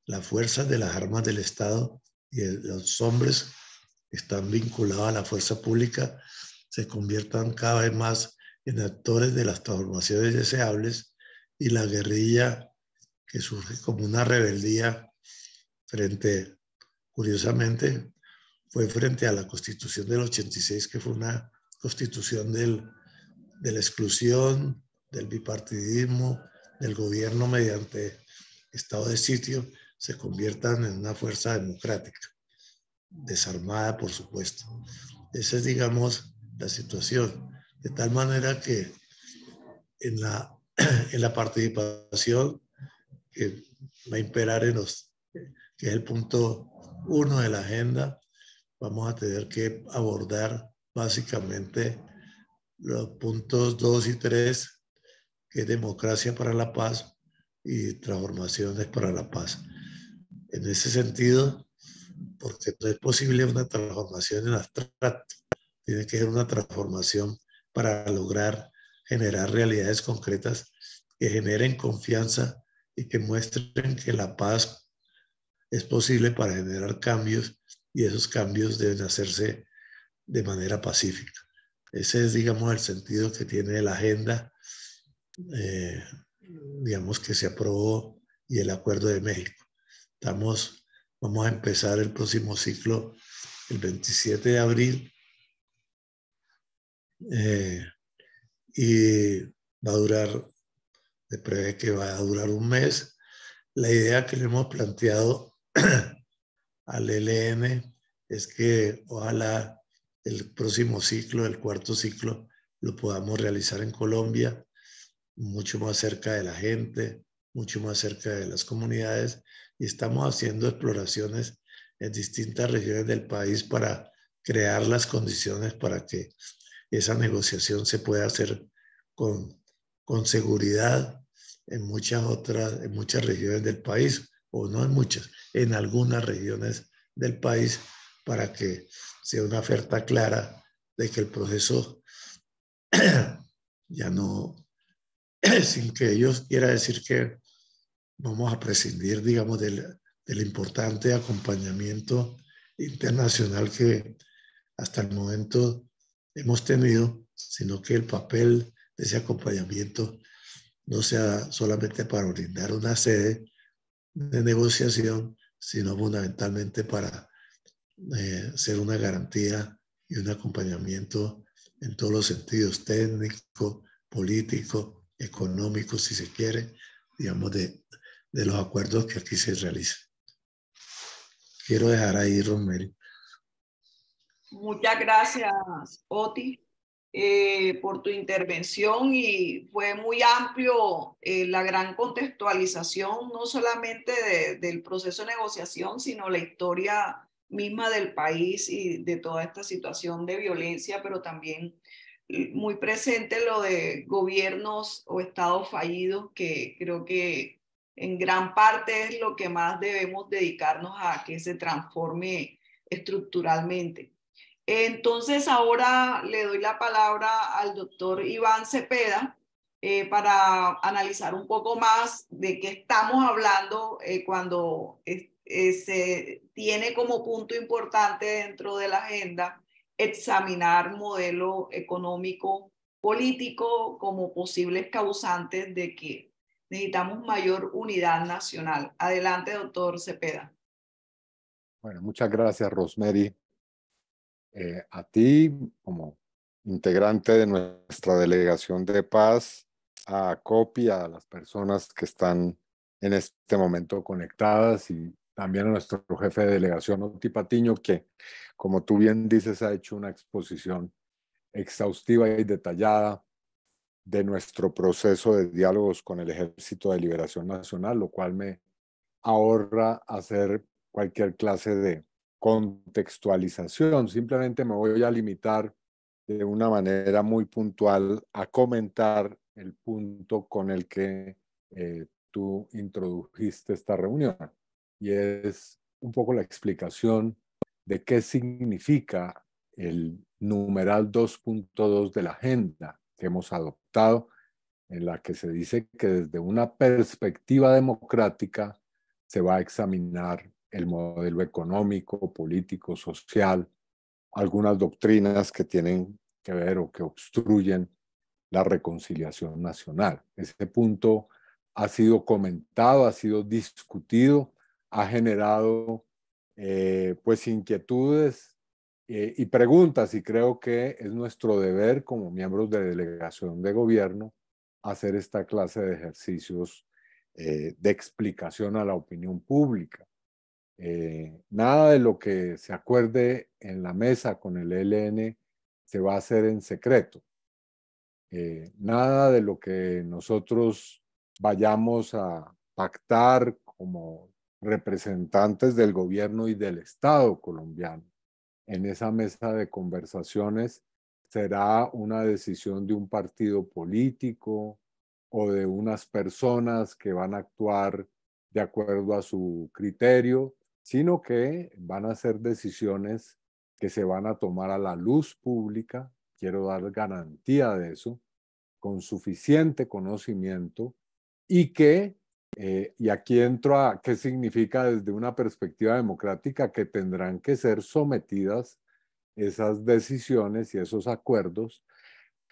las fuerzas de las armas del Estado y los hombres que están vinculados a la fuerza pública se conviertan cada vez más en actores de las transformaciones deseables, y la guerrilla, que surge como una rebeldía curiosamente, fue frente a la Constitución del 86, que fue una constitución de la exclusión, del bipartidismo, del gobierno mediante estado de sitio, se conviertan en una fuerza democrática, desarmada, por supuesto. Esa es, digamos, la situación. De tal manera que en la participación que va a imperar que es el punto 1 de la agenda, vamos a tener que abordar básicamente los puntos 2 y 3, que es democracia para la paz y transformaciones para la paz. En ese sentido, porque no es posible una transformación en abstracto, tiene que ser una transformación para lograr generar realidades concretas que generen confianza y que muestren que la paz es posible para generar cambios, y esos cambios deben hacerse de manera pacífica. Ese es, digamos, el sentido que tiene la agenda, digamos, que se aprobó, y el Acuerdo de México. Vamos a empezar el próximo ciclo el 27 de abril, y va a durar, se prevé que va a durar un mes. La idea que le hemos planteado al ELN es que ojalá el próximo ciclo, el cuarto ciclo, lo podamos realizar en Colombia, mucho más cerca de la gente, mucho más cerca de las comunidades, y estamos haciendo exploraciones en distintas regiones del país para crear las condiciones para que esa negociación se pueda hacer con seguridad en muchas regiones del país, o no en muchas, en algunas regiones del país, para que sea una oferta clara de que el proceso ya no, sin que ellos quiera decir que vamos a prescindir, digamos, del importante acompañamiento internacional que hasta el momento hemos tenido, sino que el papel de ese acompañamiento no sea solamente para brindar una sede de negociación, sino fundamentalmente para ser una garantía y un acompañamiento en todos los sentidos, técnico, político, económico, si se quiere, digamos, de de los acuerdos que aquí se realizan. Quiero dejar ahí, Rosemary. Muchas gracias, Oti, por tu intervención, y fue muy amplio la gran contextualización, no solamente del proceso de negociación, sino la historia misma del país y de toda esta situación de violencia, pero también muy presente lo de gobiernos o estados fallidos, que creo que en gran parte es lo que más debemos dedicarnos a que se transforme estructuralmente. Entonces ahora le doy la palabra al doctor Iván Cepeda para analizar un poco más de qué estamos hablando cuando se tiene como punto importante dentro de la agenda examinar modelo económico político como posibles causantes de que necesitamos mayor unidad nacional. Adelante, doctor Cepeda. Bueno, muchas gracias, Rosemary. A ti, como integrante de nuestra delegación de paz, a COPI, a las personas que están en este momento conectadas, y también a nuestro jefe de delegación, Oti Patiño, que, como tú bien dices, ha hecho una exposición exhaustiva y detallada de nuestro proceso de diálogos con el Ejército de Liberación Nacional, lo cual me ahorra hacer cualquier clase de contextualización. Simplemente me voy a limitar de una manera muy puntual a comentar el punto con el que tú introdujiste esta reunión, y es un poco la explicación de qué significa el numeral 2.2 de la agenda que hemos adoptado, en la que se dice que desde una perspectiva democrática se va a examinar el modelo económico, político, social, algunas doctrinas que tienen que ver o que obstruyen la reconciliación nacional. Ese punto ha sido comentado, ha sido discutido, ha generado pues inquietudes y preguntas, y creo que es nuestro deber como miembros de delegación de gobierno hacer esta clase de ejercicios de explicación a la opinión pública. Nada de lo que se acuerde en la mesa con el ELN se va a hacer en secreto. Nada de lo que nosotros vayamos a pactar como representantes del gobierno y del Estado colombiano en esa mesa de conversaciones será una decisión de un partido político o de unas personas que van a actuar de acuerdo a su criterio, sino que van a ser decisiones que se van a tomar a la luz pública. Quiero dar garantía de eso, con suficiente conocimiento, y que, y aquí entro a qué significa desde una perspectiva democrática, que tendrán que ser sometidas esas decisiones y esos acuerdos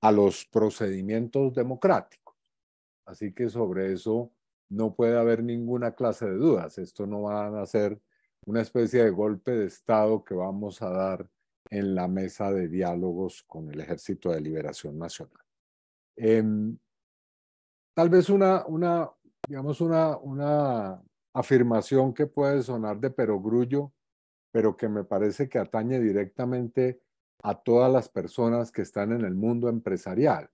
a los procedimientos democráticos. Así que sobre eso no puede haber ninguna clase de dudas. Esto no va a ser una especie de golpe de Estado que vamos a dar en la mesa de diálogos con el Ejército de Liberación Nacional. Tal vez digamos una afirmación que puede sonar de perogrullo, pero que me parece que atañe directamente a todas las personas que están en el mundo empresarial.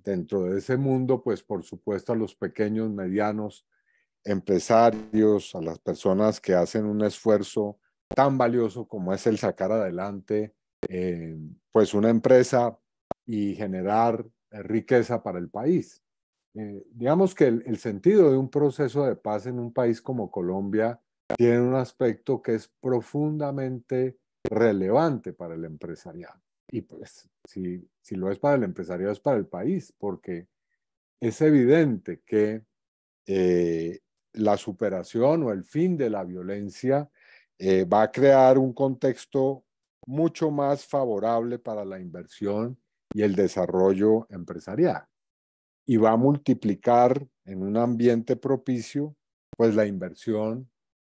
Dentro de ese mundo, pues por supuesto a los pequeños, medianos empresarios, a las personas que hacen un esfuerzo tan valioso como es el sacar adelante pues una empresa y generar riqueza para el país. Digamos que el sentido de un proceso de paz en un país como Colombia tiene un aspecto que es profundamente relevante para el empresariado. Y pues si lo es para el empresariado, es para el país, porque es evidente que la superación o el fin de la violencia va a crear un contexto mucho más favorable para la inversión y el desarrollo empresarial, y va a multiplicar en un ambiente propicio pues la inversión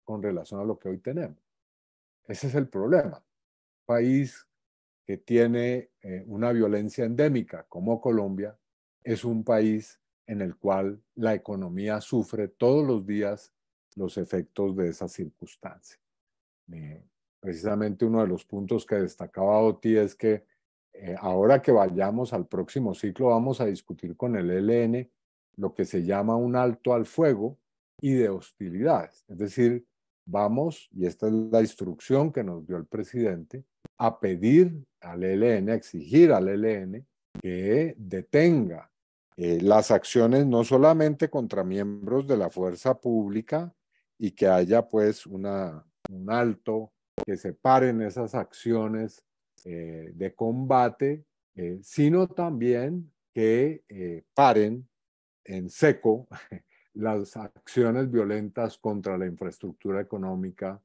con relación a lo que hoy tenemos. Ese es el problema. Un país que tiene una violencia endémica como Colombia es un país en el cual la economía sufre todos los días los efectos de esa circunstancia. Precisamente uno de los puntos que destacaba Oti es que ahora que vayamos al próximo ciclo vamos a discutir con el ELN lo que se llama un alto al fuego y de hostilidades. Es decir, vamos, y esta es la instrucción que nos dio el presidente, a pedir al ELN, a exigir al ELN que detenga las acciones no solamente contra miembros de la fuerza pública y que haya pues un alto, que separen esas acciones de combate, sino también que paren en seco las acciones violentas contra la infraestructura económica,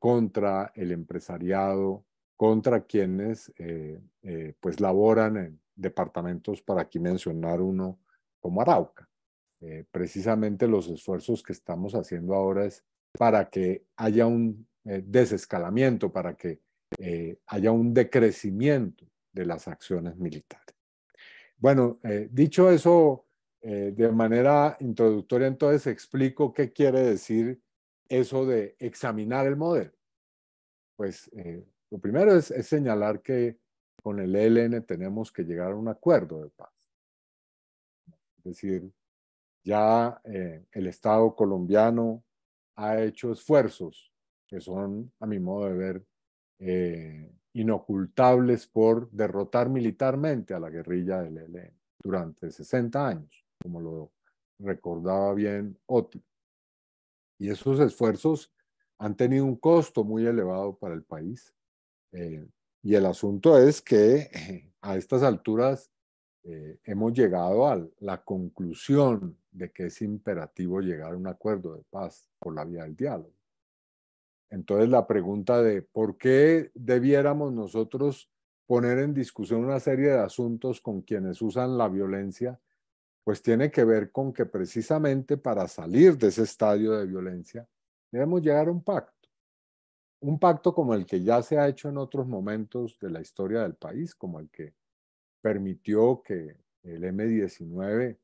contra el empresariado, contra quienes pues laboran en departamentos, para aquí mencionar uno como Arauca. Precisamente los esfuerzos que estamos haciendo ahora es para que haya un desescalamiento, para que haya un decrecimiento de las acciones militares. Bueno, dicho eso, de manera introductoria, entonces explico qué quiere decir eso de examinar el modelo. Pues lo primero es señalar que con el ELN tenemos que llegar a un acuerdo de paz. Es decir, ya el Estado colombiano ha hecho esfuerzos que son, a mi modo de ver, inocultables por derrotar militarmente a la guerrilla del ELN durante 60 años, como lo recordaba bien Oti. Y esos esfuerzos han tenido un costo muy elevado para el país. Y el asunto es que a estas alturas hemos llegado a la conclusión de que es imperativo llegar a un acuerdo de paz por la vía del diálogo. Entonces la pregunta de por qué debiéramos nosotros poner en discusión una serie de asuntos con quienes usan la violencia, pues tiene que ver con que precisamente para salir de ese estadio de violencia debemos llegar a un pacto. Un pacto como el que ya se ha hecho en otros momentos de la historia del país, como el que permitió que el M-19,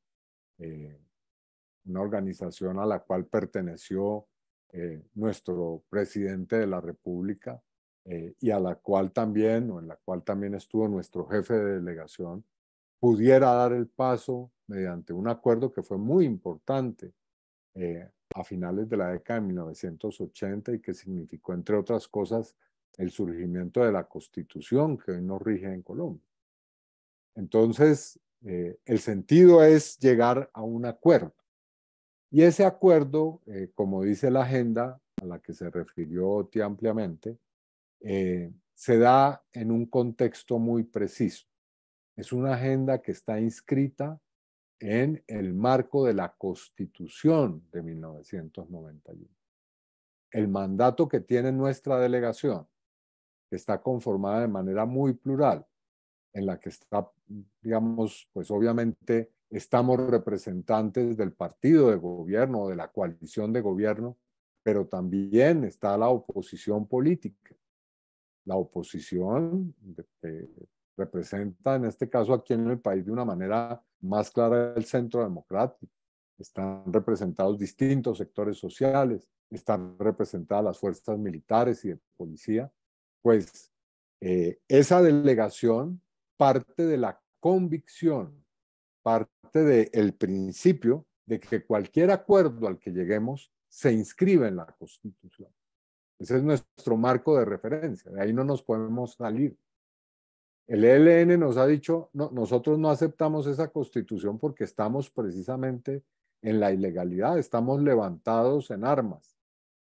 una organización a la cual perteneció nuestro presidente de la República y a la cual también, o en la cual también estuvo nuestro jefe de delegación, pudiera dar el paso mediante un acuerdo que fue muy importante a finales de la década de 1980 y que significó, entre otras cosas, el surgimiento de la Constitución que hoy nos rige en Colombia. Entonces, el sentido es llegar a un acuerdo. Y ese acuerdo, como dice la agenda a la que se refirió Oti ampliamente, se da en un contexto muy preciso. Es una agenda que está inscrita en el marco de la Constitución de 1991. El mandato que tiene nuestra delegación, que está conformada de manera muy plural, en la que está, digamos, pues obviamente estamos representantes del partido de gobierno o de la coalición de gobierno, pero también está la oposición política. La oposición que representa, en este caso aquí en el país, de una manera más clara el centro democrático. Están representados distintos sectores sociales, están representadas las fuerzas militares y de policía. Pues esa delegación parte de la convicción, parte del principio de que cualquier acuerdo al que lleguemos se inscribe en la Constitución. Ese es nuestro marco de referencia, de ahí no nos podemos salir. El ELN nos ha dicho, no, nosotros no aceptamos esa Constitución porque estamos precisamente en la ilegalidad, estamos levantados en armas,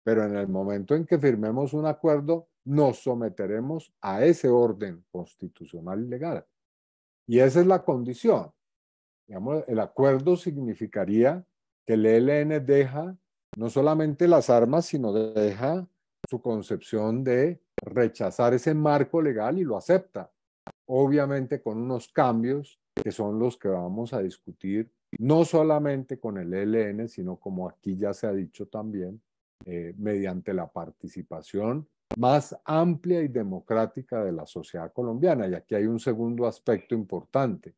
pero en el momento en que firmemos un acuerdo, nos someteremos a ese orden constitucional y legal. Y esa es la condición. Digamos, el acuerdo significaría que el ELN deja no solamente las armas, sino deja su concepción de rechazar ese marco legal y lo acepta. Obviamente con unos cambios que son los que vamos a discutir, no solamente con el ELN, sino como aquí ya se ha dicho también, mediante la participación más amplia y democrática de la sociedad colombiana. Y aquí hay un segundo aspecto importante.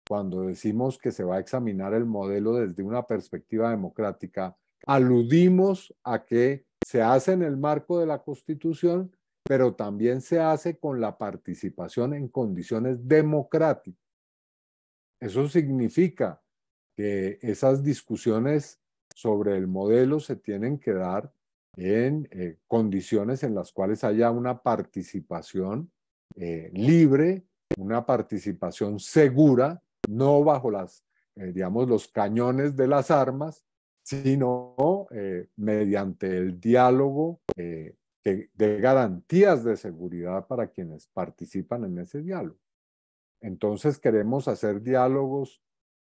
cuando decimos que se va a examinar el modelo desde una perspectiva democrática, aludimos a que se hace en el marco de la Constitución, pero también se hace con la participación en condiciones democráticas. Eso significa que esas discusiones sobre el modelo se tienen que dar en condiciones en las cuales haya una participación libre, una participación segura, no bajo digamos, los cañones de las armas, sino mediante el diálogo que dé garantías de seguridad para quienes participan en ese diálogo. Entonces queremos hacer diálogos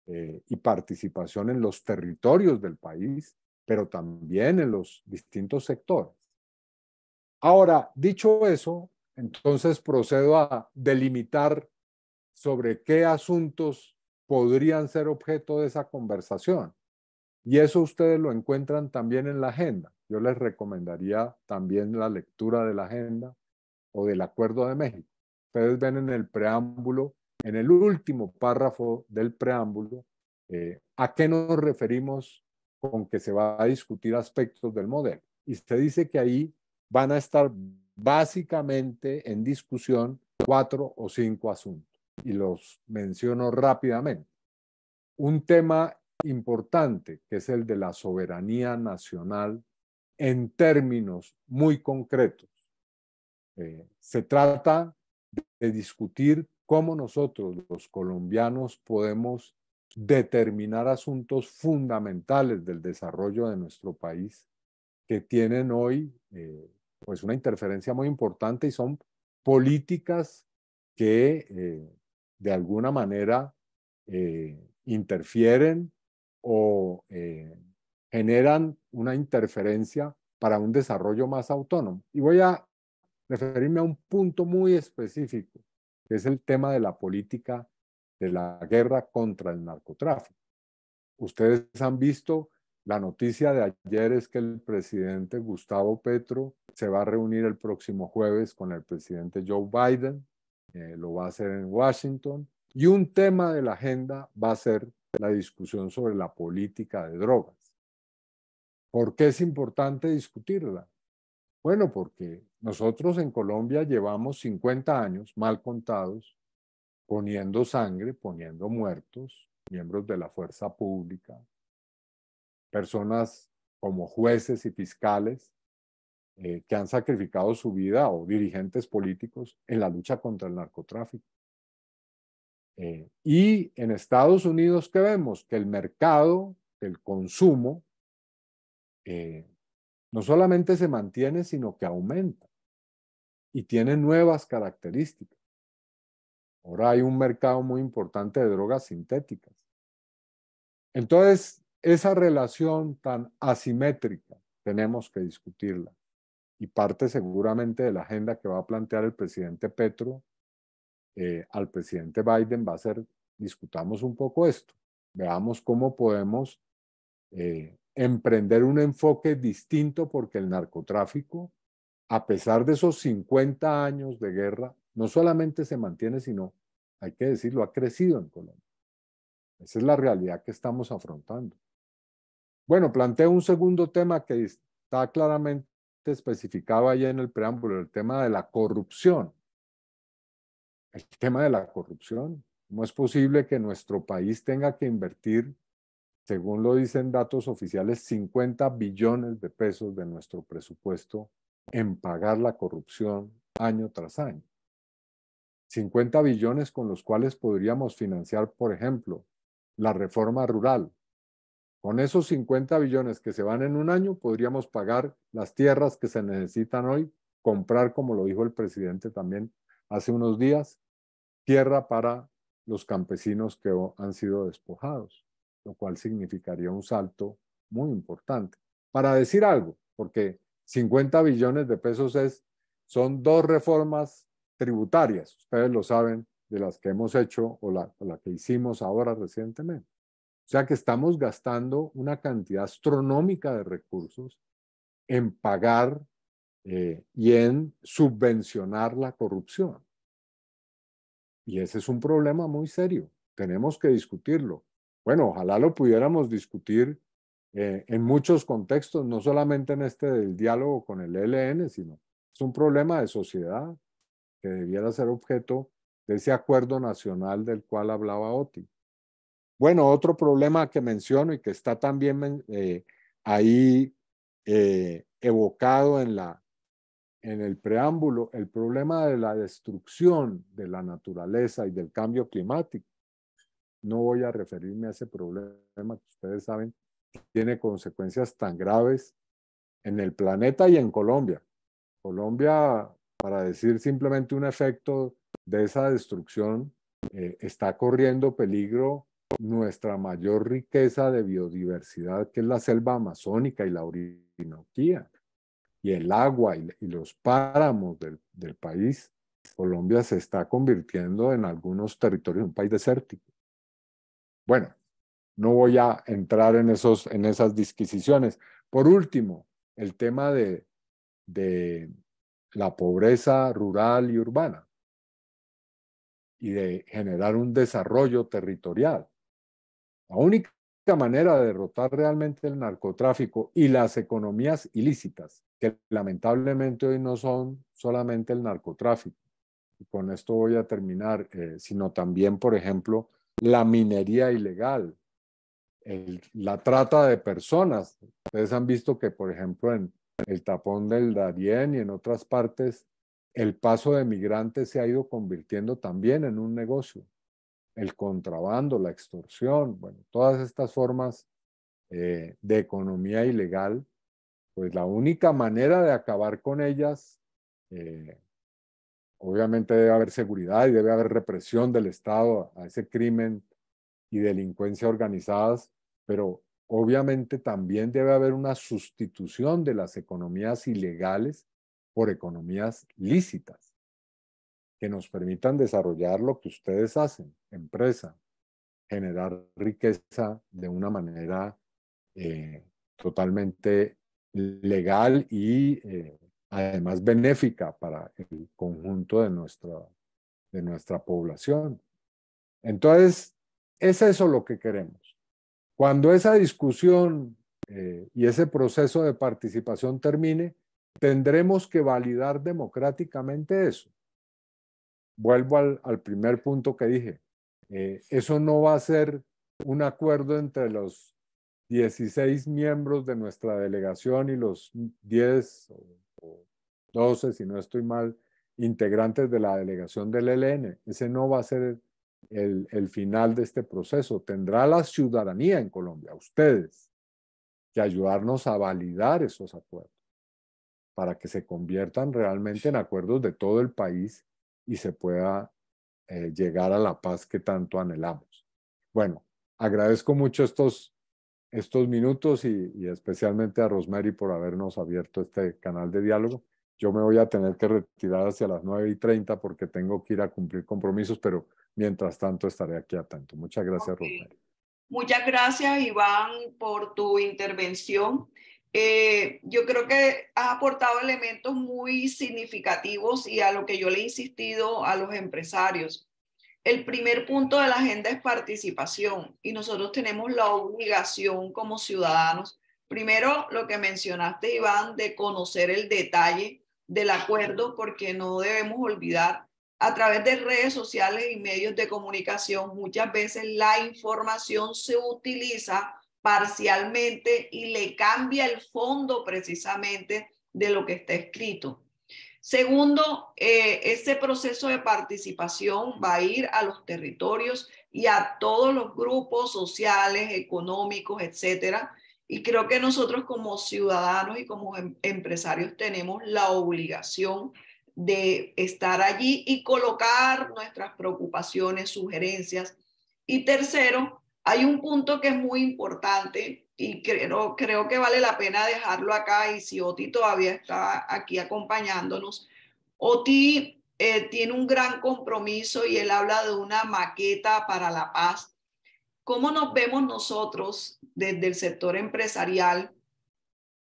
y participación en los territorios del país, pero también en los distintos sectores. Ahora, dicho eso, entonces procedo a delimitar sobre qué asuntos podrían ser objeto de esa conversación. Y eso ustedes lo encuentran también en la agenda. Yo les recomendaría también la lectura de la agenda o del Acuerdo de México. Ustedes ven en el preámbulo, en el último párrafo del preámbulo, a qué nos referimos con que se va a discutir aspectos del modelo. Y se dice que ahí van a estar básicamente en discusión 4 o 5 asuntos. Y los menciono rápidamente. Un tema importante, que es el de la soberanía nacional en términos muy concretos. Se trata de discutir cómo nosotros, los colombianos, podemos determinar asuntos fundamentales del desarrollo de nuestro país que tienen hoy pues una interferencia muy importante y son políticas que de alguna manera interfieren o generan una interferencia para un desarrollo más autónomo. Y voy a referirme a un punto muy específico, que es el tema de la política de la guerra contra el narcotráfico. Ustedes han visto, la noticia de ayer es que el presidente Gustavo Petro se va a reunir el próximo jueves con el presidente Joe Biden, lo va a hacer en Washington, y un tema de la agenda va a ser la discusión sobre la política de drogas. ¿Por qué es importante discutirla? Bueno, porque nosotros en Colombia llevamos 50 años, mal contados, poniendo sangre, poniendo muertos, miembros de la fuerza pública, personas como jueces y fiscales que han sacrificado su vida o dirigentes políticos en la lucha contra el narcotráfico. Y en Estados Unidos, ¿qué vemos? Que el mercado, el consumo, no solamente se mantiene, sino que aumenta y tiene nuevas características. Ahora hay un mercado muy importante de drogas sintéticas. Entonces, esa relación tan asimétrica tenemos que discutirla. Y parte seguramente de la agenda que va a plantear el presidente Petro al presidente Biden va a ser, discutamos un poco esto. Veamos cómo podemos emprender un enfoque distinto porque el narcotráfico, a pesar de esos 50 años de guerra, no solamente se mantiene, sino, hay que decirlo, ha crecido en Colombia. Esa es la realidad que estamos afrontando. Bueno, planteo un segundo tema que está claramente especificado ahí en el preámbulo, el tema de la corrupción. El tema de la corrupción. ¿Cómo es posible que nuestro país tenga que invertir, según lo dicen datos oficiales, 50 billones de pesos de nuestro presupuesto en pagar la corrupción año tras año? 50 billones con los cuales podríamos financiar, por ejemplo, la reforma rural. Con esos 50 billones que se van en un año, podríamos pagar las tierras que se necesitan hoy, comprar, como lo dijo el presidente también hace unos días, tierra para los campesinos que han sido despojados, lo cual significaría un salto muy importante. Para decir algo, porque 50 billones de pesos son 2 reformas tributarias, ustedes lo saben, de las que hemos hecho o la que hicimos ahora recientemente. O sea que estamos gastando una cantidad astronómica de recursos en pagar y en subvencionar la corrupción. Y ese es un problema muy serio. tenemos que discutirlo. Bueno, ojalá lo pudiéramos discutir en muchos contextos, no solamente en este del diálogo con el ELN, sino es un problema de sociedad que debiera ser objeto de ese acuerdo nacional del cual hablaba Oti. Bueno, otro problema que menciono y que está también ahí evocado en el preámbulo, el problema de la destrucción de la naturaleza y del cambio climático. No voy a referirme a ese problema que ustedes saben tiene consecuencias tan graves en el planeta y en Colombia. Colombia, para decir simplemente un efecto de esa destrucción, está corriendo peligro nuestra mayor riqueza de biodiversidad, que es la selva amazónica y la Orinoquía, y el agua y los páramos del país. Colombia se está convirtiendo en algunos territorios un país desértico. Bueno, no voy a entrar en esas disquisiciones. Por último, el tema de la pobreza rural y urbana y de generar un desarrollo territorial. La única manera de derrotar realmente el narcotráfico y las economías ilícitas, que lamentablemente hoy no son solamente el narcotráfico, y con esto voy a terminar, sino también, por ejemplo, la minería ilegal, la trata de personas. Ustedes han visto que, por ejemplo, en el tapón del Darién y en otras partes, el paso de migrantes se ha ido convirtiendo también en un negocio. El contrabando, la extorsión, bueno, todas estas formas de economía ilegal, pues la única manera de acabar con ellas, obviamente debe haber seguridad y debe haber represión del Estado a ese crimen y delincuencia organizadas, pero obviamente también debe haber una sustitución de las economías ilegales por economías lícitas que nos permitan desarrollar lo que ustedes hacen, empresa, generar riqueza de una manera totalmente legal y además benéfica para el conjunto de nuestra población. Entonces, es eso lo que queremos. Cuando esa discusión y ese proceso de participación termine, tendremos que validar democráticamente eso. Vuelvo al primer punto que dije. Eso no va a ser un acuerdo entre los 16 miembros de nuestra delegación y los 10 o 12, si no estoy mal, integrantes de la delegación del ELN. Ese no va a ser el final de este proceso. Tendrá la ciudadanía en Colombia, ustedes, que ayudarnos a validar esos acuerdos para que se conviertan realmente en acuerdos de todo el país y se pueda llegar a la paz que tanto anhelamos. Bueno, agradezco mucho estos minutos y especialmente a Rosemary por habernos abierto este canal de diálogo. Yo me voy a tener que retirar hacia las 9:30 porque tengo que ir a cumplir compromisos, pero mientras tanto estaré aquí atento. Muchas gracias, Rosemary. Muchas gracias, Iván, por tu intervención. Yo creo que has aportado elementos muy significativos y a lo que yo le he insistido a los empresarios. El primer punto de la agenda es participación y nosotros tenemos la obligación como ciudadanos, primero lo que mencionaste, Iván, de conocer el detalle del acuerdo, porque no debemos olvidar, a través de redes sociales y medios de comunicación, muchas veces la información se utiliza parcialmente y le cambia el fondo precisamente de lo que está escrito. Segundo, ese proceso de participación va a ir a los territorios y a todos los grupos sociales, económicos, etcétera. Y creo que nosotros como ciudadanos y como empresarios tenemos la obligación de estar allí y colocar nuestras preocupaciones, sugerencias. Y tercero, hay un punto que es muy importante y creo que vale la pena dejarlo acá, y si Oti todavía está aquí acompañándonos, Oti tiene un gran compromiso y él habla de una maqueta para la paz. ¿Cómo nos vemos nosotros desde el sector empresarial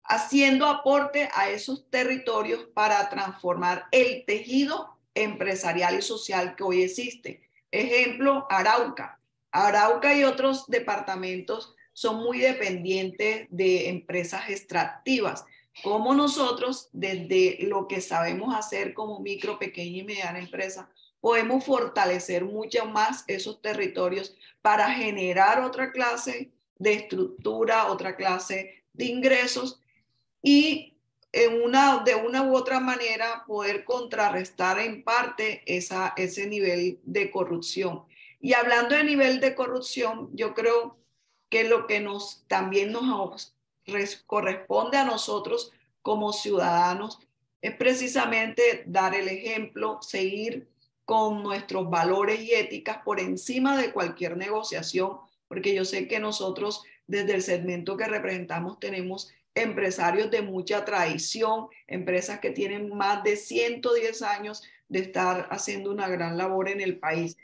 haciendo aporte a esos territorios para transformar el tejido empresarial y social que hoy existe? Ejemplo, Arauca. Arauca y otros departamentos son muy dependientes de empresas extractivas, como nosotros, desde lo que sabemos hacer como micro, pequeña y mediana empresa, podemos fortalecer mucho más esos territorios para generar otra clase de estructura, otra clase de ingresos y de una u otra manera poder contrarrestar en parte ese nivel de corrupción. Y hablando de nivel de corrupción, yo creo que lo que también nos corresponde a nosotros como ciudadanos es precisamente dar el ejemplo, seguir con nuestros valores y éticas por encima de cualquier negociación, porque yo sé que nosotros desde el segmento que representamos tenemos empresarios de mucha tradición, empresas que tienen más de 110 años de estar haciendo una gran labor en el país.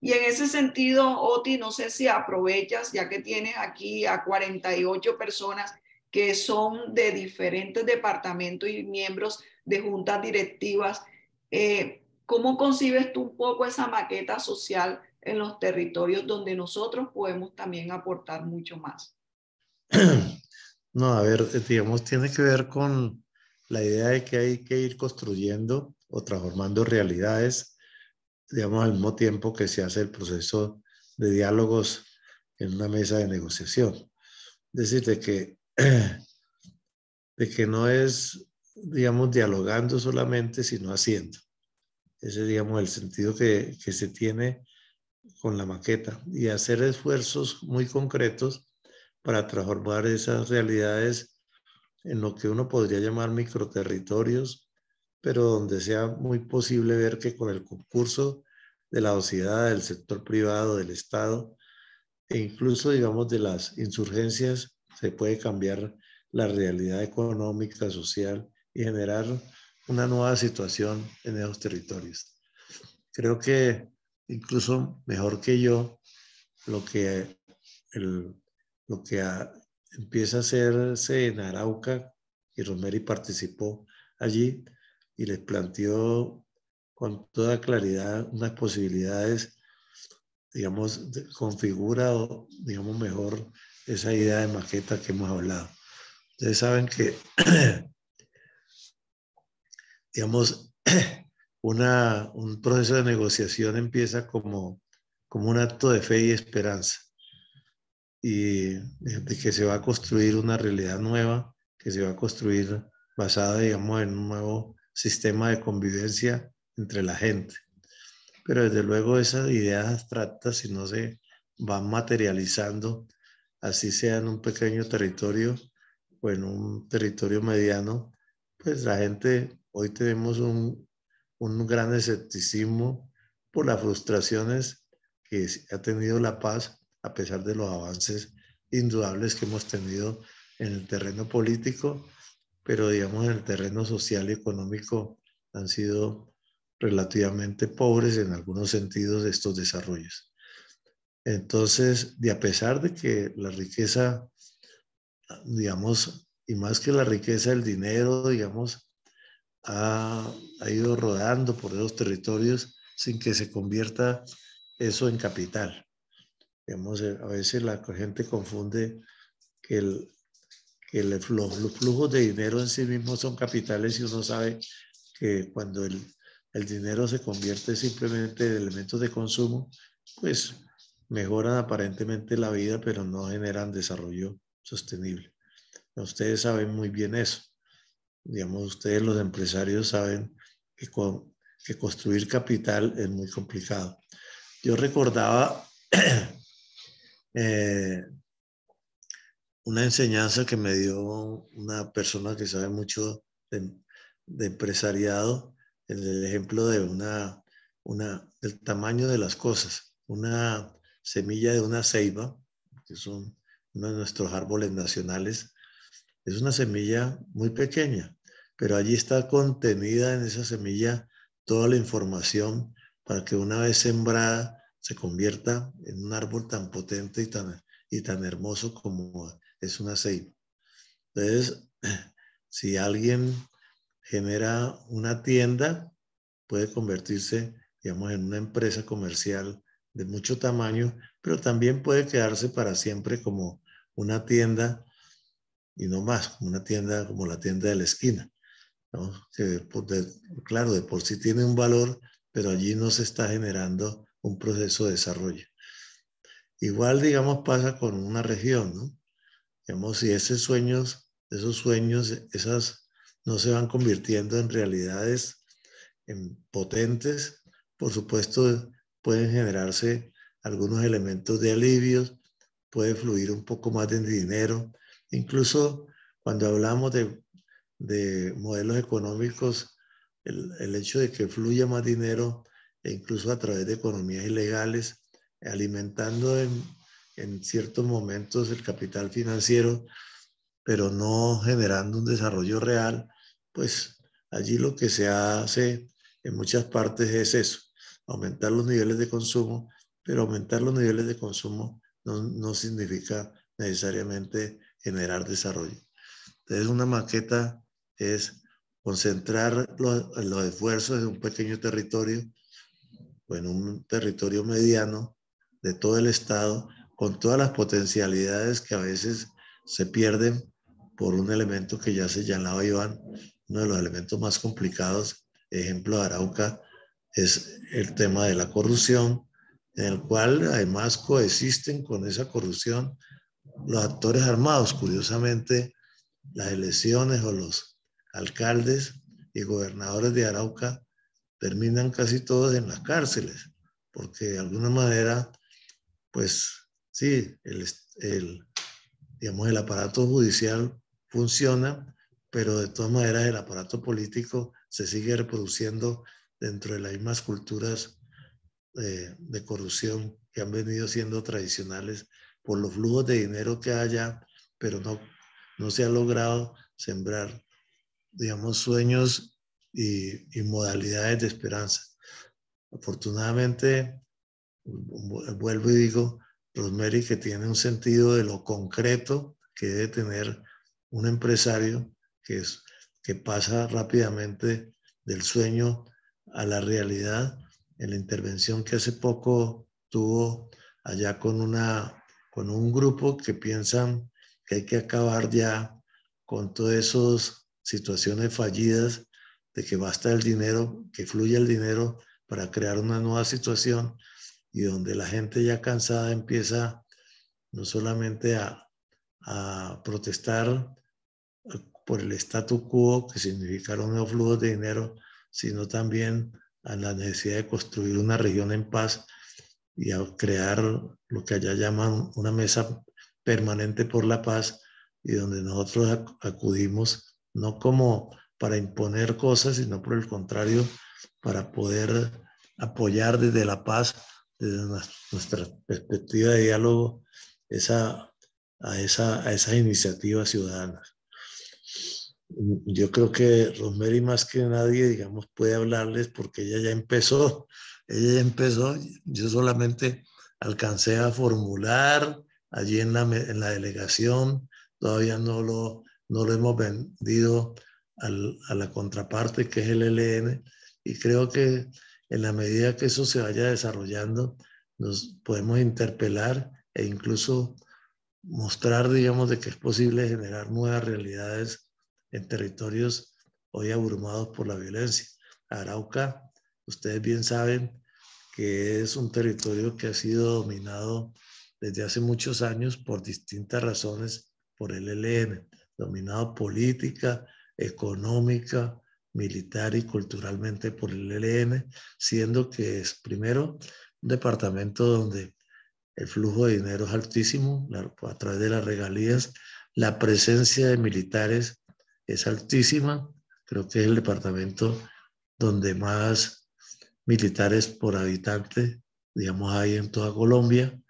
Y en ese sentido, Oti, no sé si aprovechas, ya que tienes aquí a 48 personas que son de diferentes departamentos y miembros de juntas directivas, ¿cómo concibes tú un poco esa maqueta social en los territorios donde nosotros podemos también aportar mucho más? No, a ver, digamos, tiene que ver con la idea de que hay que ir construyendo o transformando realidades, digamos, al mismo tiempo que se hace el proceso de diálogos en una mesa de negociación. Es decir, de que no es, digamos, dialogando solamente, sino haciendo. Ese es, digamos, el sentido que se tiene con la maqueta y hacer esfuerzos muy concretos para transformar esas realidades en lo que uno podría llamar microterritorios, pero donde sea muy posible ver que con el concurso de la sociedad, del sector privado, del Estado e incluso, digamos, de las insurgencias, se puede cambiar la realidad económica, social y generar una nueva situación en esos territorios. Creo que incluso mejor que yo, lo que, lo que empieza a hacerse en Arauca, y Romeri participó allí y les planteó con toda claridad unas posibilidades, digamos, configura o digamos mejor esa idea de maqueta que hemos hablado. Ustedes saben que, digamos, un proceso de negociación empieza como un acto de fe y esperanza, y de que se va a construir una realidad nueva, que se va a construir basada, digamos, en un nuevo sistema de convivencia entre la gente. Pero desde luego esas ideas abstractas, si no se van materializando, así sea en un pequeño territorio o en un territorio mediano, pues la gente, hoy tenemos un gran escepticismo por las frustraciones que ha tenido La Paz, a pesar de los avances indudables que hemos tenido en el terreno político, pero digamos en el terreno social y económico han sido relativamente pobres en algunos sentidos de estos desarrollos. Entonces, a pesar de que la riqueza, digamos, y más que la riqueza, el dinero, digamos, ha ido rodando por esos territorios sin que se convierta eso en capital. Digamos, a veces la gente confunde que, los flujos de dinero en sí mismos son capitales, y uno sabe que cuando el dinero se convierte simplemente en elementos de consumo, pues mejoran aparentemente la vida, pero no generan desarrollo sostenible. Ustedes saben muy bien eso. Digamos, ustedes los empresarios saben que construir capital es muy complicado. Yo recordaba una enseñanza que me dio una persona que sabe mucho de empresariado, en el ejemplo de del tamaño de las cosas. Una semilla de una ceiba, que son uno de nuestros árboles nacionales, es una semilla muy pequeña, pero allí está contenida en esa semilla toda la información para que una vez sembrada se convierta en un árbol tan potente y tan hermoso como es una ceiba. Entonces, si alguien genera una tienda, puede convertirse, digamos, en una empresa comercial de mucho tamaño, pero también puede quedarse para siempre como una tienda y no más, como una tienda como la tienda de la esquina, ¿no? Que claro, de por sí tiene un valor, pero allí no se está generando un proceso de desarrollo. Igual, digamos, pasa con una región, ¿no? Digamos, si esos sueños, esas no se van convirtiendo en realidades potentes, por supuesto, pueden generarse algunos elementos de alivios, puede fluir un poco más de dinero. Incluso cuando hablamos de modelos económicos, el hecho de que fluya más dinero, e incluso a través de economías ilegales, alimentando en ciertos momentos el capital financiero, pero no generando un desarrollo real, pues allí lo que se hace en muchas partes es eso, aumentar los niveles de consumo, pero aumentar los niveles de consumo no significa necesariamente generar desarrollo. Entonces, una maqueta es concentrar los esfuerzos en un pequeño territorio o en un territorio mediano de todo el estado, con todas las potencialidades que a veces se pierden por un elemento que ya señalaba Iván, uno de los elementos más complicados, ejemplo de Arauca, es el tema de la corrupción, en el cual además coexisten con esa corrupción los actores armados. Curiosamente, las elecciones o los alcaldes y gobernadores de Arauca terminan casi todos en las cárceles, porque de alguna manera, pues sí, digamos, el aparato judicial funciona, pero de todas maneras el aparato político se sigue reproduciendo dentro de las mismas culturas de corrupción que han venido siendo tradicionales por los flujos de dinero que haya, pero no se ha logrado sembrar, digamos, sueños y modalidades de esperanza. Afortunadamente, vuelvo y digo, Rosemary, que tiene un sentido de lo concreto que debe tener un empresario que pasa rápidamente del sueño a la realidad, en la intervención que hace poco tuvo allá con un grupo que piensan que hay que acabar ya con todas esas situaciones fallidas de que basta el dinero, que fluya el dinero para crear una nueva situación, y donde la gente ya cansada empieza no solamente a protestar por el statu quo, que significaron nuevos flujos de dinero, sino también a la necesidad de construir una región en paz y a crear lo que allá llaman una mesa permanente por la paz, y donde nosotros acudimos no como para imponer cosas, sino por el contrario, para poder apoyar desde la paz, desde nuestra perspectiva de diálogo, a esas iniciativas ciudadanas. Yo creo que Rosemary más que nadie, digamos, puede hablarles porque ella ya empezó. Yo solamente alcancé a formular allí en la delegación, todavía no lo hemos vendido a la contraparte que es el ELN, y creo que en la medida que eso se vaya desarrollando, nos podemos interpelar e incluso mostrar, digamos, de que es posible generar nuevas realidades en territorios hoy abrumados por la violencia. Arauca, ustedes bien saben que es un territorio que ha sido dominado desde hace muchos años por distintas razones por el ELN, dominado política, económica, militar y culturalmente por el ELN, siendo que es primero un departamento donde el flujo de dinero es altísimo a través de las regalías, la presencia de militares es altísima, creo que es el departamento donde más militares por habitante, digamos, hay en toda Colombia,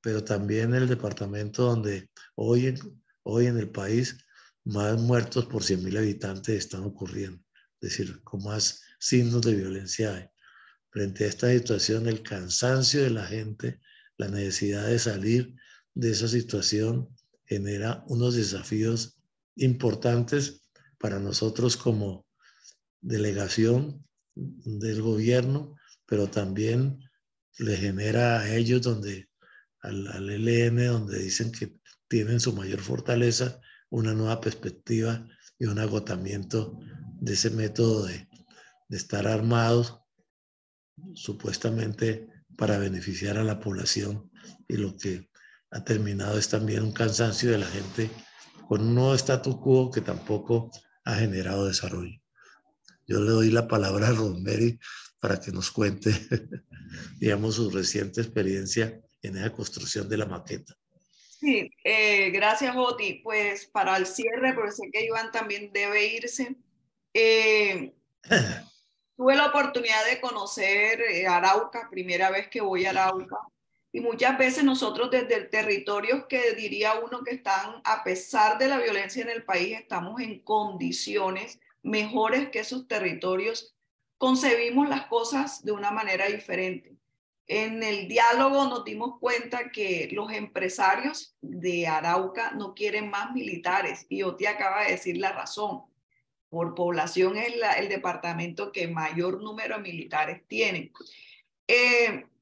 pero también el departamento donde hoy en el país más muertos por 100.000 habitantes están ocurriendo, es decir, con más signos de violencia hay. Frente a esta situación, el cansancio de la gente, la necesidad de salir de esa situación genera unos desafíos importantes para nosotros como delegación del gobierno, pero también le genera a ellos, al LN, donde dicen que tienen su mayor fortaleza, una nueva perspectiva y un agotamiento de ese método de estar armados supuestamente para beneficiar a la población, y lo que ha terminado es también un cansancio de la gente con un nuevo status quo que tampoco ha generado desarrollo. Yo le doy la palabra a Rosemary para que nos cuente, digamos, su reciente experiencia en esa construcción de la maqueta. Sí, gracias, Oti. Pues para el cierre, porque sé que Iván también debe irse. Tuve la oportunidad de conocer Arauca, primera vez que voy a Arauca, y muchas veces nosotros desde el territorio que diría uno que están, a pesar de la violencia en el país, estamos en condiciones mejores que esos territorios, concebimos las cosas de una manera diferente. En el diálogo nos dimos cuenta que los empresarios de Arauca no quieren más militares, y Oti acaba de decir la razón. Por población es el departamento que mayor número de militares tiene.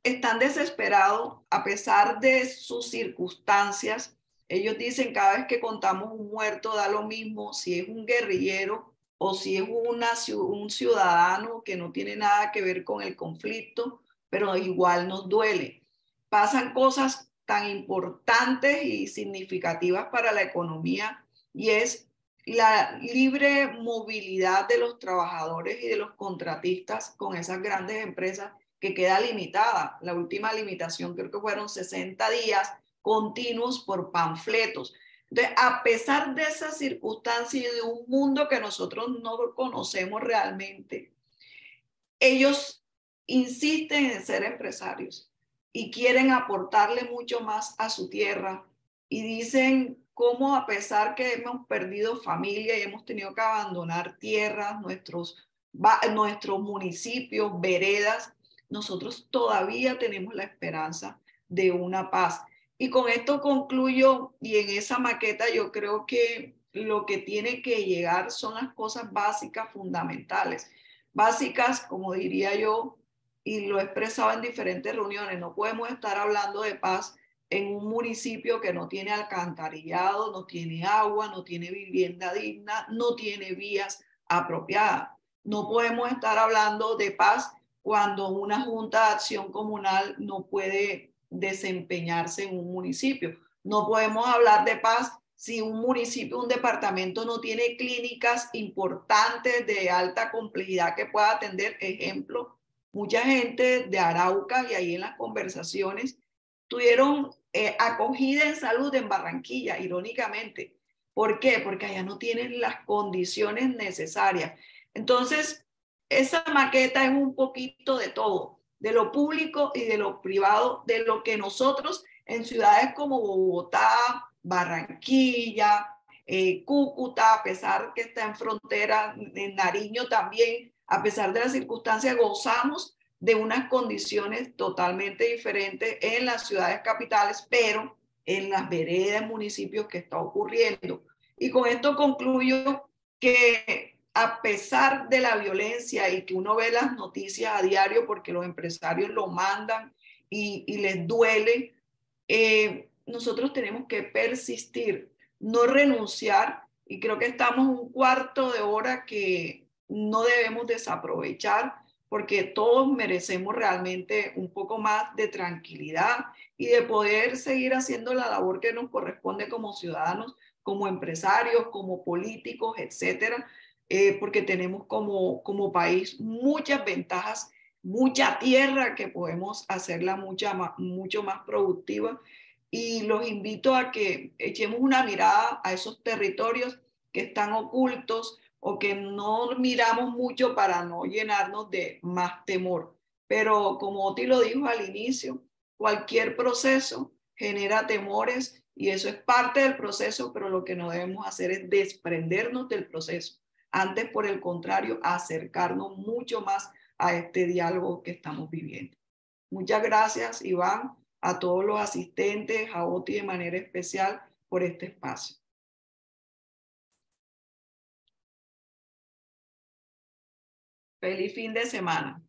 Están desesperados a pesar de sus circunstancias. Ellos dicen cada vez que contamos un muerto da lo mismo si es un guerrillero o si es un ciudadano que no tiene nada que ver con el conflicto, pero igual nos duele. Pasan cosas tan importantes y significativas para la economía, y es la libre movilidad de los trabajadores y de los contratistas con esas grandes empresas, que queda limitada. La última limitación creo que fueron 60 días continuos por panfletos. Entonces, a pesar de esa circunstancia y de un mundo que nosotros no conocemos realmente, ellos insisten en ser empresarios y quieren aportarle mucho más a su tierra, y dicen cómo, a pesar que hemos perdido familia y hemos tenido que abandonar tierras, nuestros municipios, veredas, nosotros todavía tenemos la esperanza de una paz. Y con esto concluyo, y en esa maqueta yo creo que lo que tiene que llegar son las cosas básicas, fundamentales. Básicas, como diría yo, y lo he expresado en diferentes reuniones, no podemos estar hablando de paz en un municipio que no tiene alcantarillado, no tiene agua, no tiene vivienda digna, no tiene vías apropiadas. No podemos estar hablando de paz cuando una junta de acción comunal no puede desempeñarse en un municipio. No podemos hablar de paz si un municipio, un departamento no tiene clínicas importantes de alta complejidad que pueda atender. Ejemplo, mucha gente de Arauca, y ahí en las conversaciones, tuvieron acogida en salud en Barranquilla, irónicamente. ¿Por qué? Porque allá no tienen las condiciones necesarias. Entonces, esa maqueta es un poquito de todo, de lo público y de lo privado, de lo que nosotros en ciudades como Bogotá, Barranquilla, Cúcuta, a pesar que está en frontera, en Nariño también, a pesar de las circunstancias, gozamos de unas condiciones totalmente diferentes en las ciudades capitales, pero en las veredas, municipios, que está ocurriendo. Y con esto concluyo que, a pesar de la violencia y que uno ve las noticias a diario porque los empresarios lo mandan y les duele, nosotros tenemos que persistir, no renunciar, y creo que estamos un cuarto de hora que no debemos desaprovechar, porque todos merecemos realmente un poco más de tranquilidad y de poder seguir haciendo la labor que nos corresponde como ciudadanos, como empresarios, como políticos, etcétera, porque tenemos como país muchas ventajas, mucha tierra que podemos hacerla mucho más productiva, y los invito a que echemos una mirada a esos territorios que están ocultos o que no miramos mucho para no llenarnos de más temor. Pero como Oti lo dijo al inicio, cualquier proceso genera temores y eso es parte del proceso, pero lo que no debemos hacer es desprendernos del proceso. Antes, por el contrario, acercarnos mucho más a este diálogo que estamos viviendo. Muchas gracias, Iván, a todos los asistentes, a Oti de manera especial, por este espacio. Feliz fin de semana.